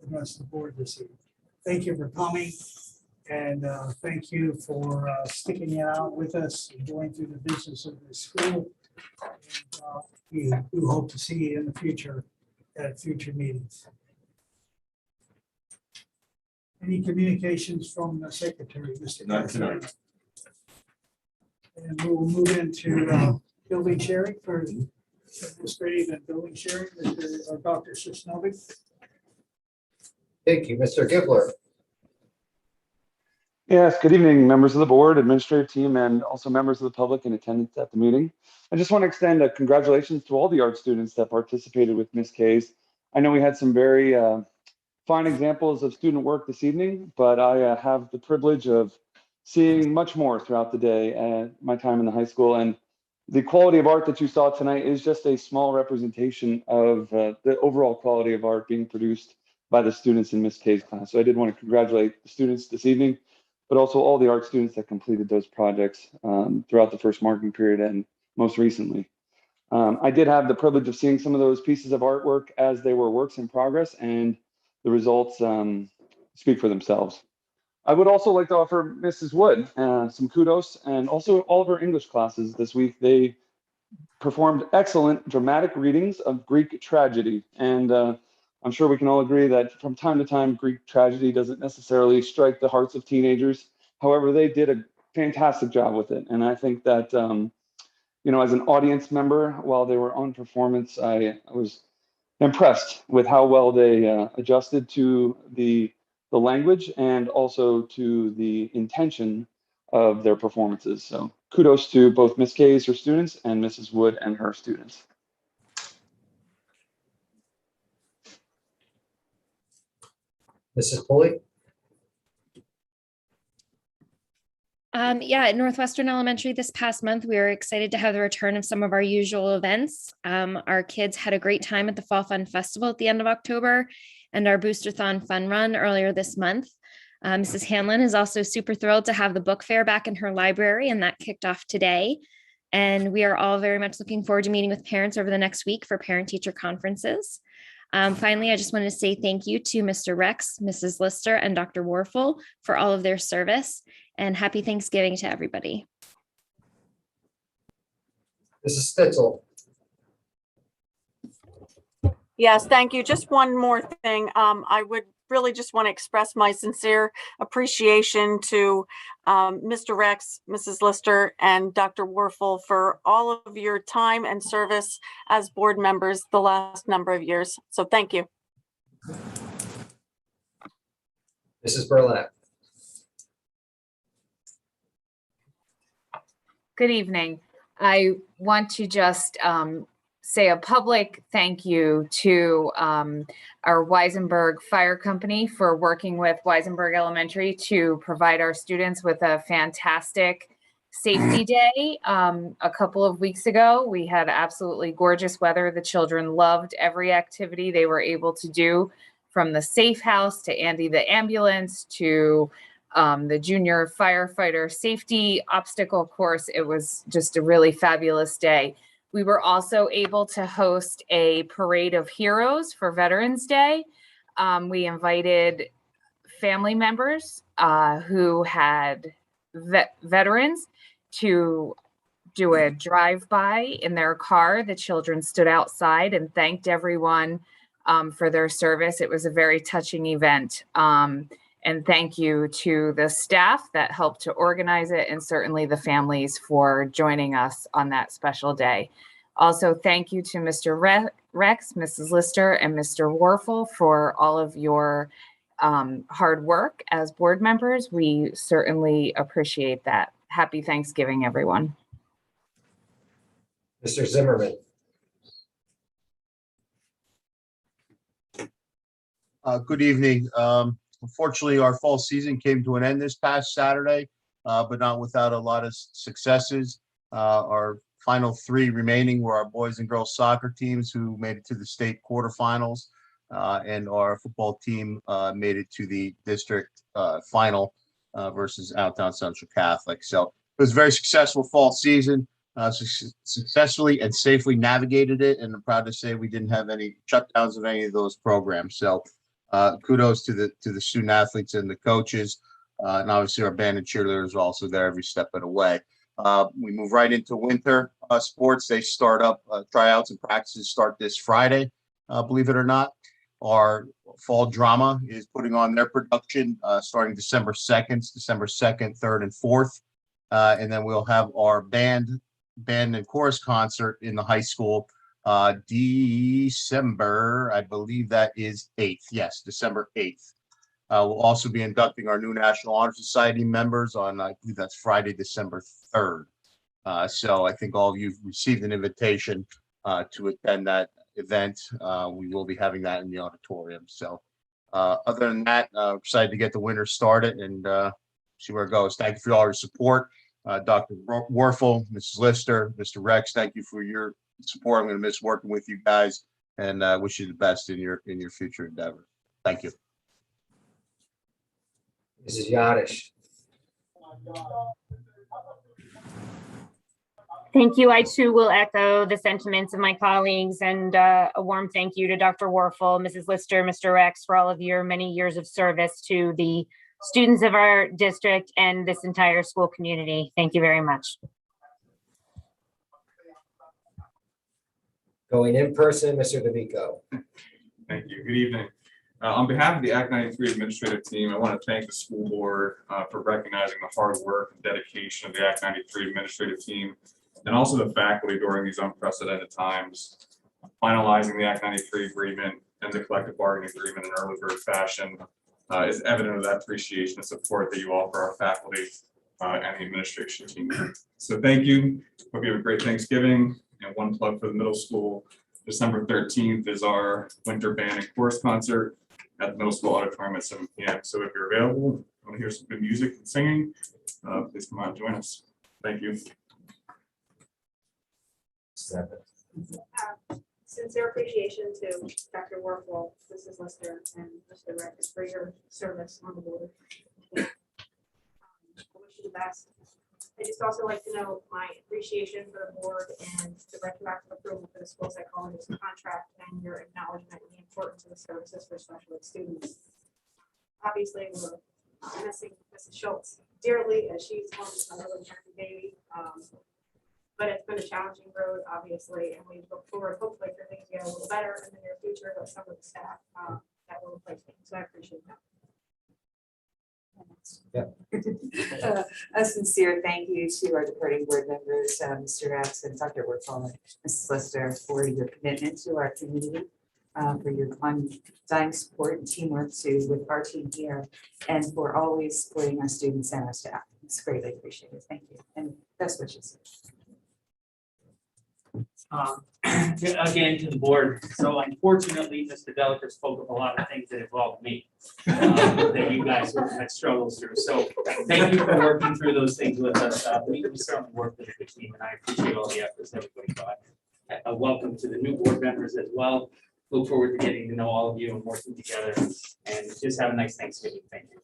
address the board this evening. Thank you for coming, and thank you for sticking it out with us and going through the business of the school. And, we do hope to see you in the future at future meetings. Any communications from the secretary, Mr. Not Cassidy? tonight. And we will move into building sharing for administrative and building sharing, Dr. Sosnovic. Thank you, Mr. Gibler. Yes, good evening, members of the board, administrative team, and also members of the public in attendance at the meeting. I just want to extend a congratulations to all the art students that participated with Ms. K's. I know we had some very fine examples of student work this evening, but I have the privilege of seeing much more throughout the day at my time in the high school. And the quality of art that you saw tonight is just a small representation of the overall quality of art being produced by the students in Ms. K's class. So I did want to congratulate the students this evening, but also all the art students that completed those projects throughout the first marking period and most recently. I did have the privilege of seeing some of those pieces of artwork as they were works in progress, and the results speak for themselves. I would also like to offer Mrs. Wood some kudos, and also all of her English classes this week. They performed excellent dramatic readings of Greek tragedy. And I'm sure we can all agree that from time to time, Greek tragedy doesn't necessarily strike the hearts of teenagers. However, they did a fantastic job with it. And I think that, as an audience member, while they were on performance, I was impressed with how well they adjusted to the language and also to the intention of their performances. So kudos to both Ms. Kays, her students, and Mrs. Wood and her students. Mrs. Pulley? Yeah, at Northwestern Elementary this past month, we were excited to have the return of some of our usual events. Our kids had a great time at the Fall Fun Festival at the end of October and our Boosterthon Fun Run earlier this month. Mrs. Hanlon is also super thrilled to have the book fair back in her library, and that kicked off today. And we are all very much looking forward to meeting with parents over the next week for parent-teacher conferences. Finally, I just wanted to say thank you to Mr. Rex, Mrs. Lister, and Dr. Warfel for all of their service, and happy Thanksgiving to everybody. Mrs. Stitzel? Yes, thank you. Just one more thing. I would really just want to express my sincere appreciation to Mr. Rex, Mrs. Lister, and Dr. Warfel for all of your time and service as board members the last number of years. So thank you. Mrs. Burlap? Good evening. I want to just say a public thank you to our Weisenberg Fire Company for working with Weisenberg Elementary to provide our students with a fantastic safety day. A couple of weeks ago, we had absolutely gorgeous weather. The children loved every activity they were able to do, from the safe house to Andy the ambulance to the junior firefighter safety obstacle course. It was just a really fabulous day. We were also able to host a parade of heroes for Veterans Day. We invited family members who had veterans to do a drive-by in their car. The children stood outside and thanked everyone for their service. It was a very touching event. And thank you to the staff that helped to organize it, and certainly the families for joining us on that special day. Also, thank you to Mr. Rex, Mrs. Lister, and Mr. Warfel for all of your hard work as board members. We certainly appreciate that. Happy Thanksgiving, everyone. Mr. Zimmerman? Good evening. Unfortunately, our fall season came to an end this past Saturday, but not without a lot of successes. Our final three remaining were our boys and girls soccer teams, who made it to the state quarterfinals, and our football team made it to the district final versus Outtown Central Catholic. So it was a very successful fall season. Successfully and safely navigated it, and I'm proud to say we didn't have any shutdowns of any of those programs. So kudos to the student athletes and the coaches, and obviously our band and cheerleaders are also there every step of the way. We move right into winter sports. They start up, tryouts and practices start this Friday, believe it or not. Our fall drama is putting on their production starting December 2nd, 3rd, and 4th. And then we'll have our band and chorus concert in the high school December, I believe that is 8th. Yes, December 8th. We'll also be inducting our new National Honor Society members on, I believe that's Friday, December 3rd. So I think all of you've received an invitation to attend that event. We will be having that in the auditorium. So other than that, excited to get the winter started and see where it goes. Thank you for all your support. Dr. Warfel, Mrs. Lister, Mr. Rex, thank you for your support. I'm going to miss working with you guys, and wish you the best in your future endeavor. Thank you. Mrs. Yadish? Thank you. I too will echo the sentiments of my colleagues, and a warm thank you to Dr. Warfel, Mrs. Lister, Mr. Rex for all of your many years of service to the students of our district and this entire school community. Thank you very much. Going in person, Mr. DeVico? Thank you. Good evening. On behalf of the Act 93 administrative team, I want to thank the school board for recognizing the hard work and dedication of the Act 93 administrative team, and also the faculty during these unprecedented times. Finalizing the Act 93 agreement and the collective bargaining agreement in early bird fashion is evident of that appreciation and support that you offer our faculty and the administration team. So thank you. Hope you have a great Thanksgiving. And one plug for the middle school, December 13th is our winter band and chorus concert at the middle school auditorium at 7 p.m. So if you're available, want to hear some good music and singing, please come out and join us. Thank you. Sincere appreciation to Dr. Warfel, Mrs. Lister, and Mr. Rex for your service on the board. I wish you the best. I just also like to note my appreciation for the board and the retroactive approval for the school psychologist contract and your acknowledgement of the importance of the services for special ed students. Obviously, we're missing Mrs. Schultz dearly as she's on another maternity baby. But it's been a challenging road, obviously, and we look forward hopefully for things to get a little better in the near future with some of the staff that will replace me. So I appreciate that. A sincere thank you to our departing board members, Mr. Rex and Dr. Warfel and Mrs. Lister, for your commitment to our community, for your on-time support and teamwork with our team here, and for always supporting our students and our staff. It's greatly appreciated. Thank you, and best wishes. Again, to the board. So unfortunately, Mr. Delacour spoke of a lot of things that involved me, that you guys had struggles through. So thank you for working through those things with us. We certainly worked with a good team, and I appreciate all the efforts everybody got. A welcome to the new board members as well. Look forward to getting to know all of you and working together, and just have a nice Thanksgiving. Thank you.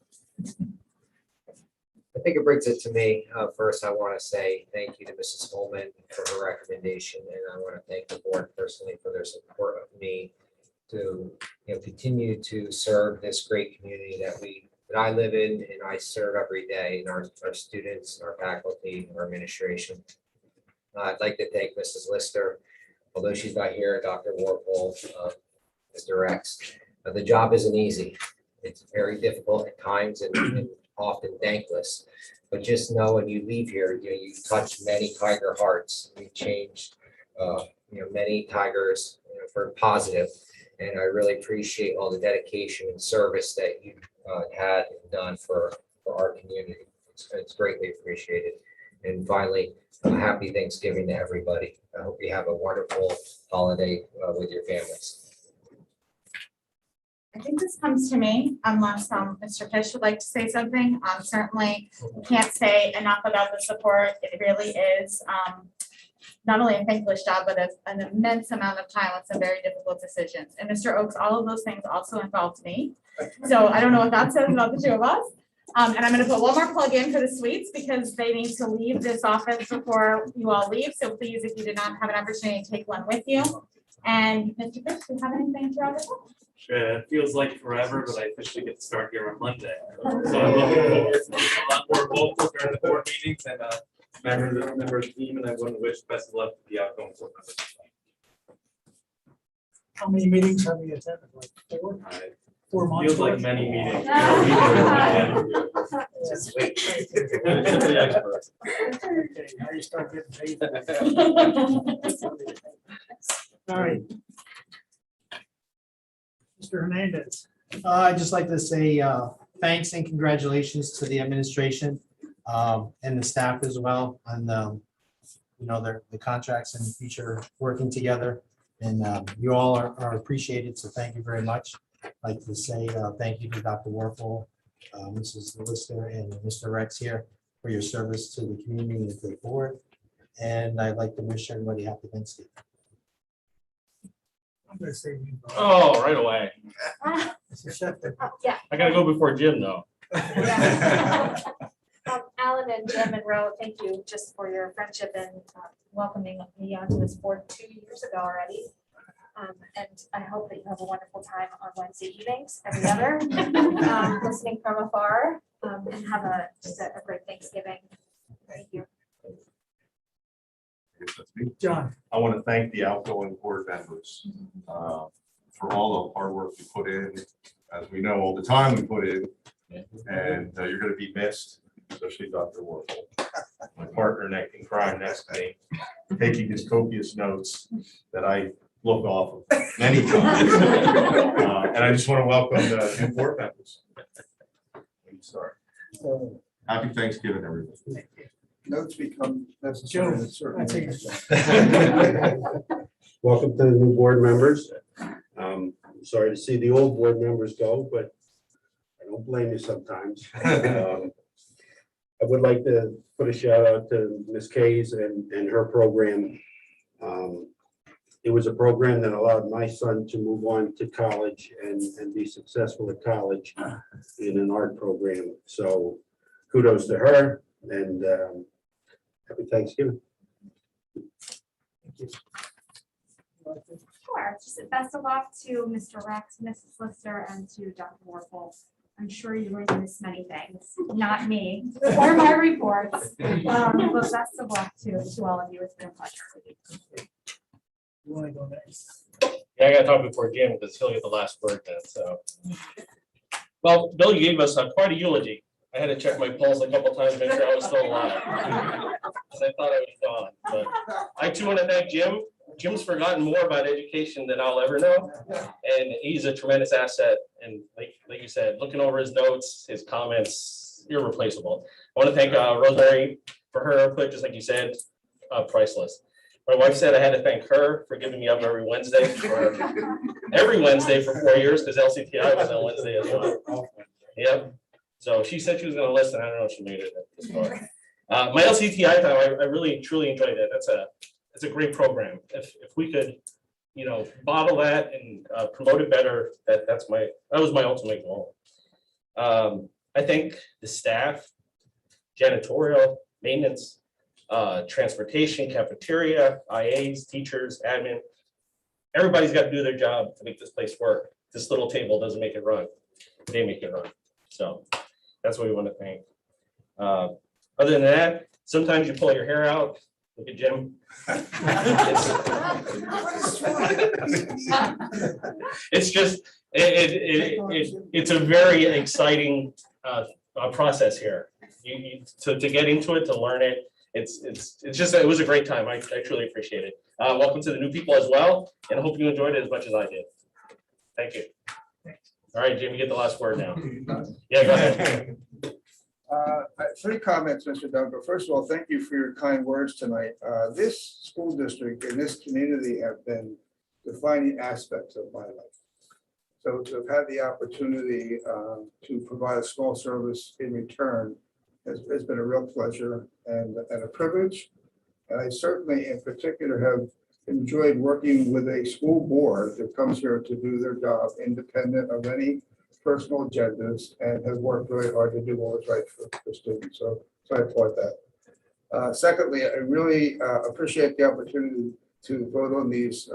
I think it brings it to me. First, I want to say thank you to Mrs. Holman for her recommendation, and I want to thank the board personally for their support of me to continue to serve this great community that I live in and I serve every day, and our students, our faculty, our administration. I'd like to thank Mrs. Lister, although she's not here, Dr. Warfel, Mr. Rex. The job isn't easy. It's very difficult at times and often thankless, but just know when you leave here, you touch many Tiger hearts. You changed, many Tigers for positive, and I really appreciate all the dedication and service that you had and done for our community. It's greatly appreciated. And finally, happy Thanksgiving to everybody. I hope you have a wonderful holiday with your families. I think this comes to me unless Mr. Fish would like to say something. Certainly can't say enough about the support. It really is not only a thankless job, but an immense amount of time with some very difficult decisions. And Mr. Oakes, all of those things also involved me. So I don't know what that says about the two of us. And I'm going to put one more plug in for the suites because they need to leave this office before you all leave. So please, if you did not have an opportunity to take one with you. And Mr. Fish, do you have anything to wrap it up? It feels like forever, but I officially get to start here on Monday. So I'm looking forward to a lot more vocal during the board meetings and member of the team, and I want to wish best of luck to the outgoing board members. How many meetings have we attended? Like 4? 4 months? Feels like many meetings. Just wait. Okay, now you start getting paid. All right. Mr. Hernandez. I'd just like to say thanks and congratulations to the administration and the staff as well on the contracts and future working together. And you all are appreciated, so thank you very much. I'd like to say thank you to Dr. Warfel, Mrs. Lister, and Mr. Rex here for your service to the community and to the board. And I'd like to wish everybody happy Thanksgiving. I'm gonna say you. Oh, right away. Yeah. I gotta go before Jim though. Alan and Jim and Ro, thank you just for your friendship and welcoming me onto this board 2 years ago already. And I hope that you have a wonderful time on Wednesday evenings, every other, listening from afar, and have just a great Thanksgiving. Thank you. John. I want to thank the outgoing board members for all the hard work you put in. As we know, all the time we put in, and you're going to be missed, especially Dr. Warfel, my partner in crime next to me, taking his copious notes that I look off of many times. And I just want to welcome the new board members. When you start. Happy Thanksgiving, everybody. Notes become necessary. in certain I think areas. Welcome to the new board members. Sorry to see the old board members go, but I don't blame you sometimes. I would like to put a shout out to Ms. Kays and her program. It was a program that allowed my son to move on to college and be successful at college in an art program. So kudos to her and happy Thanksgiving. Sure, just best of luck to Mr. Rex, Mrs. Lister, and to Dr. Warfel. I'm sure you were gonna miss many things, not me, or my reports. But best of luck to all of you. It's been a pleasure. You want to go next? Yeah, I gotta talk before Jim because he'll get the last word then, so. Well, Bill, you gave us quite a eulogy. I had to check my pulse a couple times, make sure I was still alive. Because I thought I was gone, but I too want to thank Jim. Jim's forgotten more about education than I'll ever know. And he's a tremendous asset. And like you said, looking over his notes, his comments, irreplaceable. I want to thank Rosemary for her input, just like you said, priceless. My wife said I had to thank her for giving me up every Wednesday for 4 years, because LCTI was on Wednesday as well. Yep. So she said she was gonna listen. I don't know if she made it this far. My LCTI time, I really truly enjoyed it. It's a great program. If we could, bottle that and promote it better, that was my ultimate goal. I think the staff, janitorial, maintenance, transportation, cafeteria, IAs, teachers, admin, everybody's got to do their job to make this place work. This little table doesn't make it run. They make it run. So that's what we want to thank. Other than that, sometimes you pull your hair out. Look at Jim. It's just, it's a very exciting process here. To get into it, to learn it, it was a great time. I truly appreciate it. Welcome to the new people as well, and I hope you enjoyed it as much as I did. Thank you. All right, Jim, you get the last word now. Yeah, go ahead. I have 3 comments, Mr. Duncan. First of all, thank you for your kind words tonight. This school district and this community have been defining aspects of my life. So to have had the opportunity to provide a small service in return has been a real pleasure and a privilege. And I certainly in particular have enjoyed working with a school board that comes here to do their job independent of any personal agendas and have worked really hard to do what was right for students. So I applaud that. Secondly, I really appreciate the opportunity to vote on these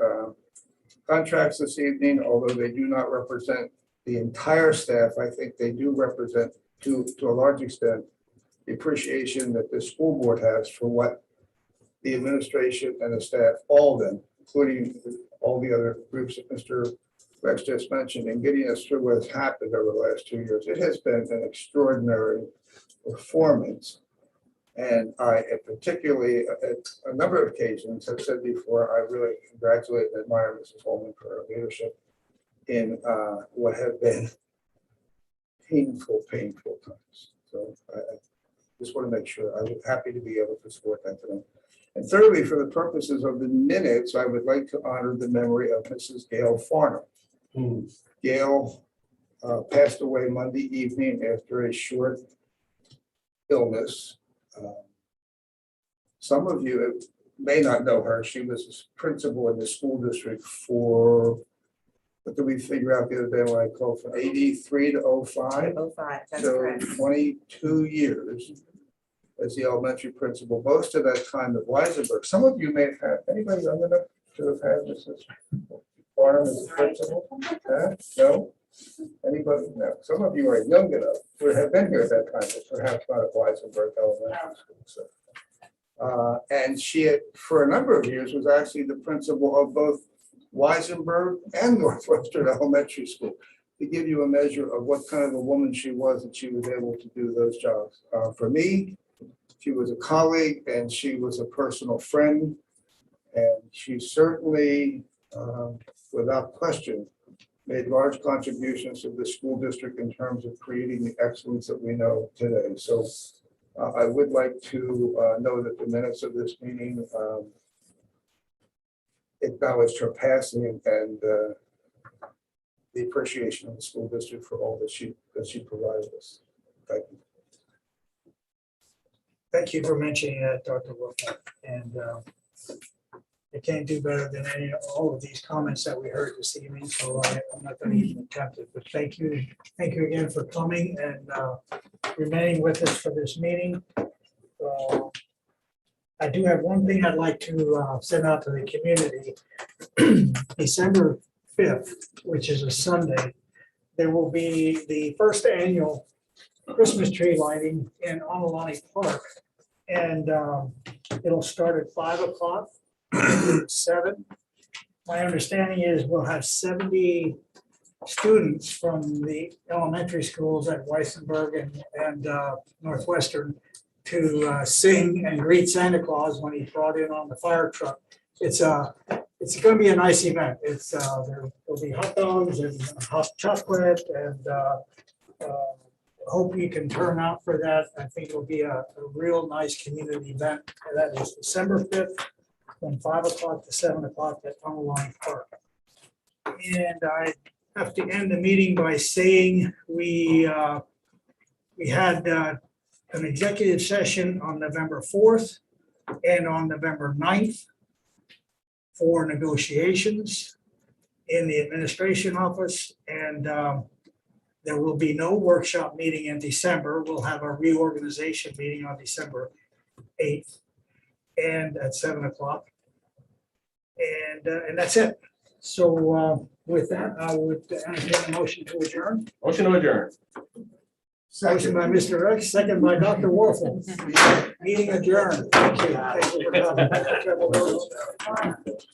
contracts this evening, although they do not represent the entire staff. I think they do represent to a large extent the appreciation that the school board has for what the administration and the staff, all of them, including all the other groups that Mr. Rex just mentioned, and getting us through what has happened over the last 2 years. It has been an extraordinary performance. And I particularly, at a number of occasions, have said before, I really congratulate and admire Mrs. Holman for her leadership in what have been painful times. So I just want to make sure I'm happy to be able to support that today. And thirdly, for the purposes of the minutes, I would like to honor the memory of Mrs. Gail Farnham. Gail passed away Monday evening after a short illness. Some of you may not know her. She was principal in the school district for, what did we figure out the other day when I called, from 83 to 05? 05, that's So correct. 22 years as the elementary principal, most of that time at Weisenberg. Some of you may have had, anybody young enough to have had Mrs. Farnham as a principal? No? Anybody? No. Some of you are young enough to have been here at that time, but perhaps not at Weisenberg Elementary School. So, and she, for a number of years, was actually the principal of both Weisenberg and Northwestern Elementary School, to give you a measure of what kind of a woman she was, and she was able to do those jobs. For me, she was a colleague and she was a personal friend, and she certainly, without question, made large contributions to the school district in terms of creating the excellence that we know today. So I would like to know that the minutes of this meeting acknowledged her passing and the appreciation of the school district for all that she provided us. Thank you. Thank you for mentioning that, Dr. Wolf. And I can't do better than all of these comments that we heard this evening, so I'm not going to even attempt it. But thank you again for coming and remaining with us for this meeting. I do have one thing I'd like to send out to the community. December 5th, which is a Sunday, there will be the first annual Christmas tree lighting in Amalani Park. And it'll start at 5 o'clock, 7. My understanding is we'll have 70 students from the elementary schools at Weissenberg and Northwestern to sing and greet Santa Claus when he's brought in on the fire truck. It's going to be a nice event. There'll be hot dogs and hot chocolate, and hope you can turn out for that. I think it'll be a real nice community event. And that is December 5th from 5 o'clock to 7 o'clock at Amalani Park. And I have to end the meeting by saying we had an executive session on November 4th and on November 9th for negotiations in the administration office. And there will be no workshop meeting in December. We'll have a reorganization meeting on December 8th and at 7 o'clock. And that's it. So with that, I would entertain a motion to adjourn. Motion to adjourn. Motion by Mr. Rex, second by Dr. Warfel. Meeting adjourned. Thank you. Thank you for coming.